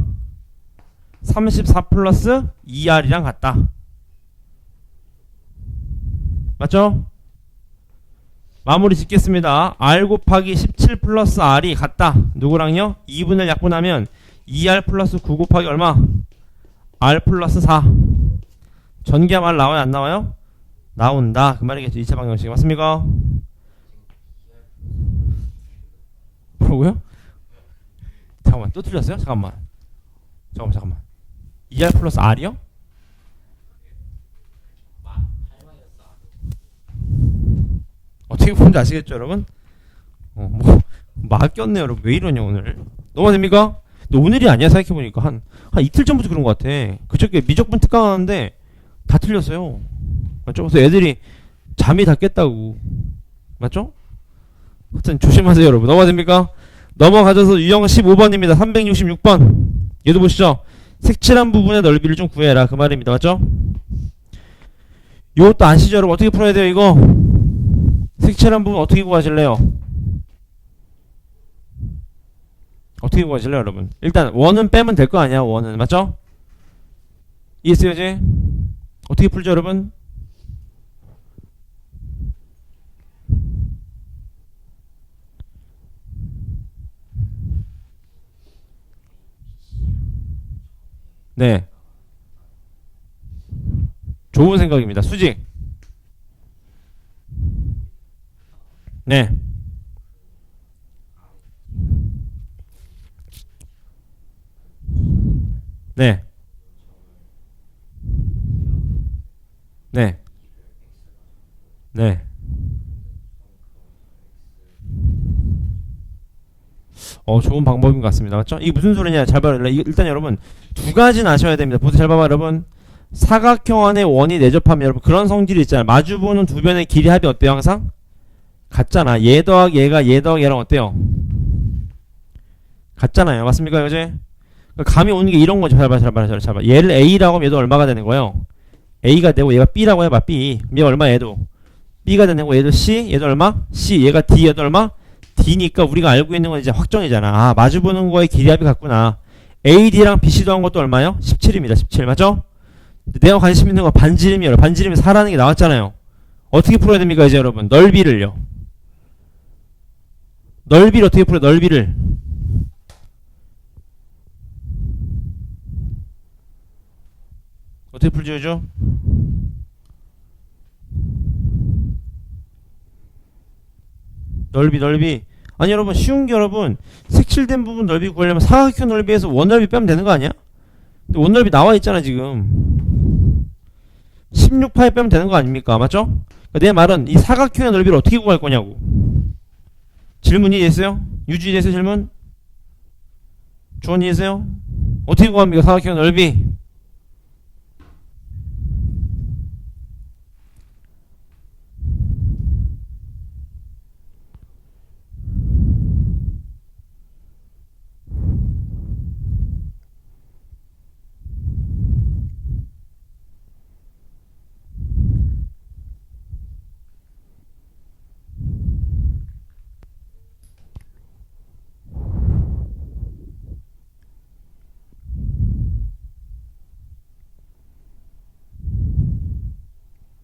34 플러스 2R이랑 같다. 맞죠? 마무리 짓겠습니다. R 곱하기 17 플러스 R이 같다. 누구랑요? 2분을 약분하면 2R 플러스 9 곱하기 얼마? R 플러스 4. 전기함 R 나와요? 안 나와요? 나온다. 그 말이겠죠. 2차 방정식. 맞습니까? 뭐라고요? 잠깐만. 또 틀렸어요? 잠깐만. 2R 플러스 R이요? 어떻게 보는지 아시겠죠, 여러분? 꼈네요, 여러분. 왜 이러냐, 오늘. 넘어갑니까? 근데 오늘이 아니야, 생각해보니까. 한 이틀 전부터 그런 것 같아. 그저께 미적분 특강하는데 다 틀렸어요. 맞죠? 그래서 애들이 잠이 다 깼다고. 맞죠? 하여튼 조심하세요, 여러분. 넘어갑니까? 넘어가셔서 유형 15번입니다. 366번. 얘도 보시죠. 색칠한 부분의 넓이를 좀 구해라. 그 말입니다. 맞죠? 이것도 아시죠, 여러분? 어떻게 풀어야 돼요, 이거? 색칠한 부분 어떻게 구하실래요? 어떻게 구하실래요, 여러분? 일단 원은 빼면 될 거 아니야, 원은. 맞죠? 이해했어요, 이제? 어떻게 풀죠, 여러분? 네. 좋은 생각입니다. 수직. 네. 네. 네. 네. 좋은 방법인 것 같습니다. 맞죠? 이게 무슨 소리냐? 잘 봐요. 일단 여러분 두 가지는 아셔야 됩니다. 보세요. 잘 봐봐, 여러분. 사각형 안에 원이 내접하면 여러분 그런 성질이 있잖아요. 마주보는 두 변의 길이 합이 어때요? 항상 같잖아. 얘 더하기 얘가 얘 더하기 얘랑 어때요? 같잖아요. 맞습니까, 여제? 감이 오는 게 이런 거죠. 잘 봐. 얘를 A라고 하면 얘도 얼마가 되는 거예요? A가 되고 얘가 B라고 해봐. B. 얘 얼마 얘도? B가 되는 거. 얘도 C. 얘도 얼마? C. 얘가 D. 얘도 얼마? D니까 우리가 알고 있는 건 이제 확정이잖아. 아, 마주보는 거에 길이합이 같구나. AD랑 BC 더한 것도 얼마요? 17입니다. 17. 맞죠? 내가 관심 있는 건 반지름이에요. 반지름이 4라는 게 나왔잖아요. 어떻게 풀어야 됩니까, 이제 여러분? 넓이를요. 넓이를 어떻게 풀어요? 넓이를. 어떻게 풀죠, 그죠? 넓이. 아니 여러분 쉬운 게 여러분 색칠된 부분 넓이 구하려면 사각형 넓이에서 원넓이 빼면 되는 거 아니야? 근데 원넓이 나와 있잖아 지금. 16파이 빼면 되는 거 아닙니까? 맞죠? 그러니까 내 말은 이 사각형의 넓이를 어떻게 구할 거냐고. 질문 이해됐어요? 유주 이해됐어요 질문? 주원 이해됐어요? 어떻게 구합니까 사각형 넓이?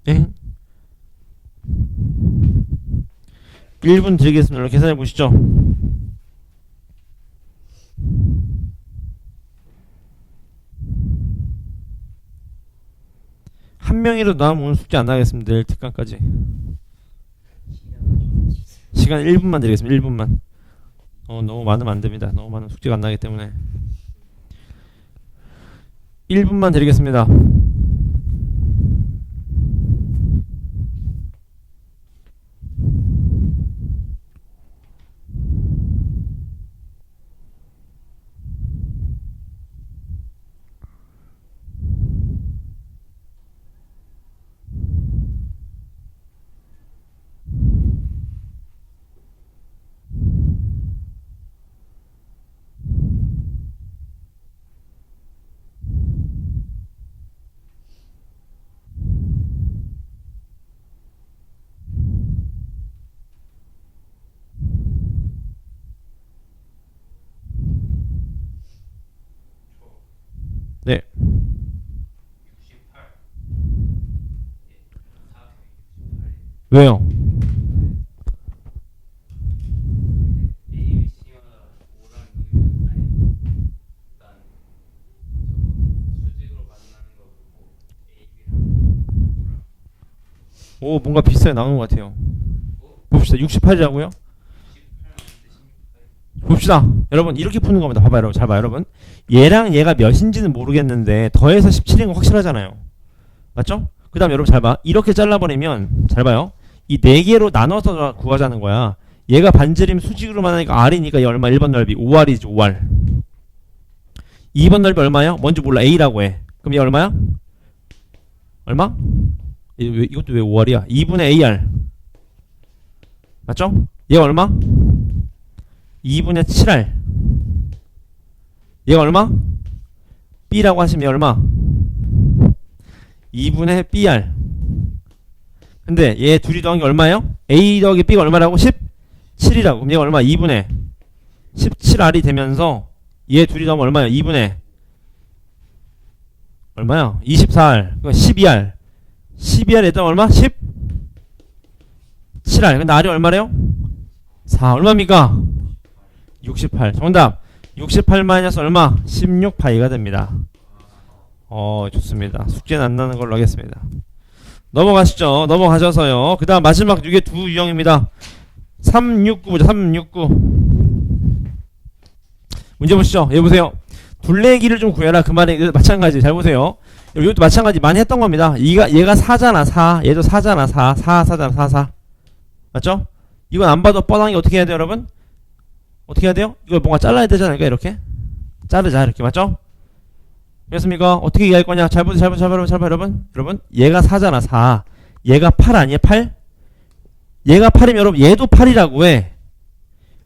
예? 1분 드리겠습니다. 계산해 보시죠. 한 명이라도 나오면 오늘 숙제 안 나가겠습니다. 내일 특강까지. 시간 1분만 드리겠습니다. 1분만. 너무 많으면 안 됩니다. 너무 많은 숙제가 안 나기 때문에. 1분만 드리겠습니다. 네. 왜요? 오 뭔가 비슷하게 나오는 것 같아요. 봅시다. 68이라고요? 봅시다. 여러분 이렇게 푸는 겁니다. 봐봐요 여러분. 잘 봐요 여러분. 얘랑 얘가 몇인지는 모르겠는데 더해서 17인 건 확실하잖아요. 맞죠? 그 다음 여러분 잘 봐. 이렇게 잘라버리면 잘 봐요. 이 4개로 나눠서 구하자는 거야. 얘가 반지름 수직으로만 하니까 R이니까 얘 얼마? 1번 넓이 5R이지 5R. 2번 넓이 얼마야? 뭔지 몰라. A라고 해. 그럼 얘 얼마야? 얼마? 이것도 왜 5R이야? 2분의 AR. 맞죠? 얘가 얼마? 2분의 7R. 얘가 얼마? B라고 하시면 얘 얼마? 2분의 BR. 근데 얘 둘이 더한 게 얼마예요? A 더하기 B가 얼마라고? 17이라고. 그럼 얘가 얼마? 2분의 17R이 되면서 얘 둘이 더하면 얼마예요? 2분의 얼마야? 24R. 12R. 12R 에다 얼마? 17R. 근데 R이 얼마래요? 4. 얼마입니까? 68. 정답. 68 마이너스 얼마? 16파이가 됩니다. 좋습니다. 숙제는 안 나는 걸로 하겠습니다. 넘어가시죠. 넘어가셔서요. 그 다음 마지막 이게 두 유형입니다. 369 보자. 369 문제 보시죠. 여기 보세요. 둘레기를 좀 구해라. 그 말이 마찬가지. 잘 보세요. 이것도 마찬가지 많이 했던 겁니다. 얘가 4잖아. 4. 얘도 4잖아. 4. 4잖아. 4. 4. 맞죠? 이건 안 봐도 뻔한 게 어떻게 해야 돼요 여러분? 어떻게 해야 돼요? 이걸 뭔가 잘라야 되지 않을까? 이렇게 자르자. 이렇게 맞죠? 됐습니까? 어떻게 이해할 거냐? 잘 보세요. 잘 봐요 여러분. 여러분 얘가 4잖아. 4. 얘가 8 아니에요? 8? 얘가 8이면 여러분 얘도 8이라고 해.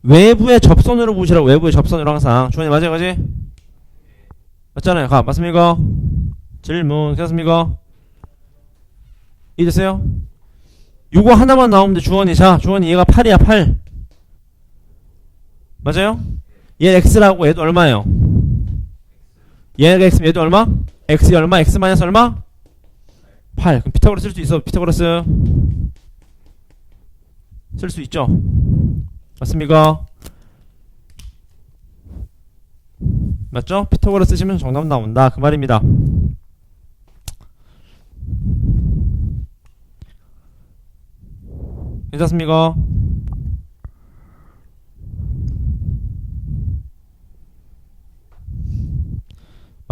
외부의 접선으로 보시라고. 외부의 접선으로 항상. 주원이 맞아요 그지? 맞잖아요. 맞습니까? 질문 괜찮습니까? 이해됐어요? 요거 하나만 나오면 돼. 주원이. 자 주원이 얘가 8이야 8. 맞아요? 얘 x라고. 얘도 얼마예요? 얘가 x면 얘도 얼마? x이 얼마? x 마이너스 얼마? 8. 그럼 피타고라스 쓸 수 있어. 피타고라스 쓸 수 있죠. 맞습니까? 맞죠? 피타고라스 쓰시면 정답 나온다. 그 말입니다. 괜찮습니까?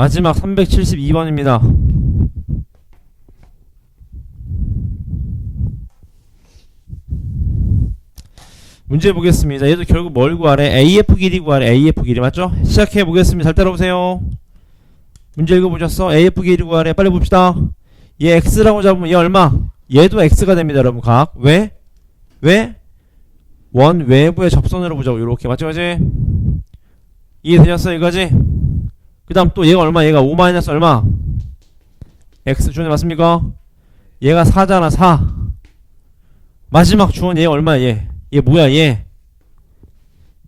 마지막 372번입니다. 문제 보겠습니다. 얘도 결국 뭘 구하래? AF 길이 구하래. AF 길이 맞죠? 시작해 보겠습니다. 잘 따라오세요. 문제 읽어보셨어? AF 길이 구하래. 빨리 봅시다. 얘 X라고 잡으면 얘 얼마? 얘도 X가 됩니다. 여러분 각. 왜? 왜? 원 외부의 접선으로 보자고. 요렇게 맞죠? 그지? 이해되셨어? 이거지? 그 다음 또 얘가 얼마? 얘가 5 마이너스 얼마? X 주원이 맞습니까? 얘가 4잖아. 4. 마지막 주원 얘 얼마야? 얘 뭐야? 얘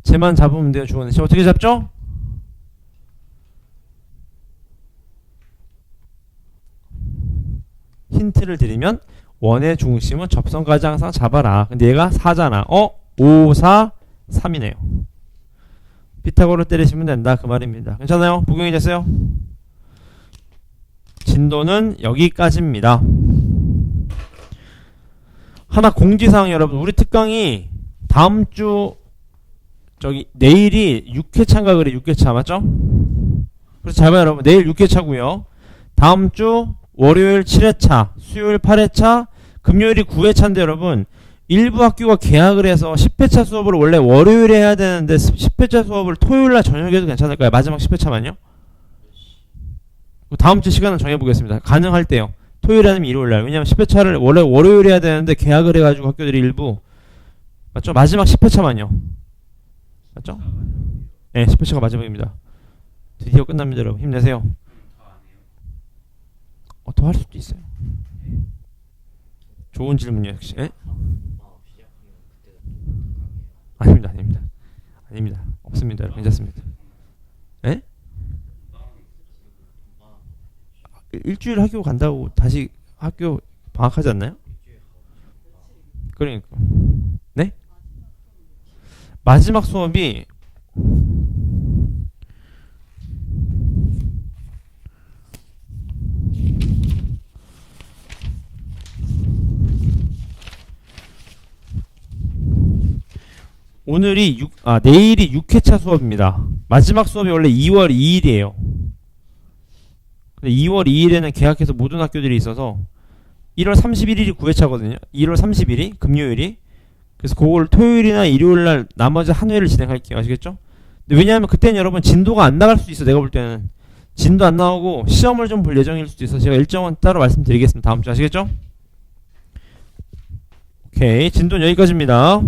쟤만 잡으면 돼요. 주원은 어떻게 잡죠? 힌트를 드리면 원의 중심은 접선까지 항상 잡아라. 근데 얘가 4잖아. 5, 4, 3이네요. 피타고를 때리시면 된다 그 말입니다. 괜찮아요? 복용이 됐어요? 진도는 여기까지입니다. 하나 공지사항 여러분, 우리 특강이 다음주 내일이 6회차인가 그래. 6회차 맞죠? 그래서 잘 봐요 여러분. 내일 6회차고요 다음주 월요일 7회차, 수요일 8회차, 금요일이 9회차인데 여러분, 일부 학교가 개학을 해서 10회차 수업을 원래 월요일에 해야 되는데 10회차 수업을 토요일날 저녁에 해도 괜찮을까요? 마지막 10회차만요? 다음주 시간을 정해보겠습니다. 가능할 때요. 토요일 아니면 일요일날. 왜냐면 10회차를 원래 월요일에 해야 되는데 개학을 해가지고 학교들이 일부 맞죠? 마지막 10회차만요. 맞죠? 네, 10회차가 마지막입니다. 드디어 끝납니다 여러분. 힘내세요. 더 할 수도 있어요. 좋은 질문이에요 역시. 에? 아닙니다. 없습니다 여러분. 괜찮습니다. 에? 일주일 학교 간다고 다시 학교 방학하지 않나요? 그러니까 네? 마지막 수업이 내일이 6회차 수업입니다. 마지막 수업이 원래 2월 2일이에요. 근데 2월 2일에는 개학해서 모든 학교들이 있어서 1월 31일이 9회차거든요. 1월 30일이 금요일이. 그래서 그걸 토요일이나 일요일날 나머지 한 회를 진행할게요. 아시겠죠? 근데 왜냐하면 그때는 여러분 진도가 안 나갈 수도 있어. 내가 볼 때는 진도 안 나오고 시험을 좀 볼 예정일 수도 있어. 제가 일정은 따로 말씀드리겠습니다. 다음 주. 아시겠죠? 오케이, 진도는 여기까지입니다.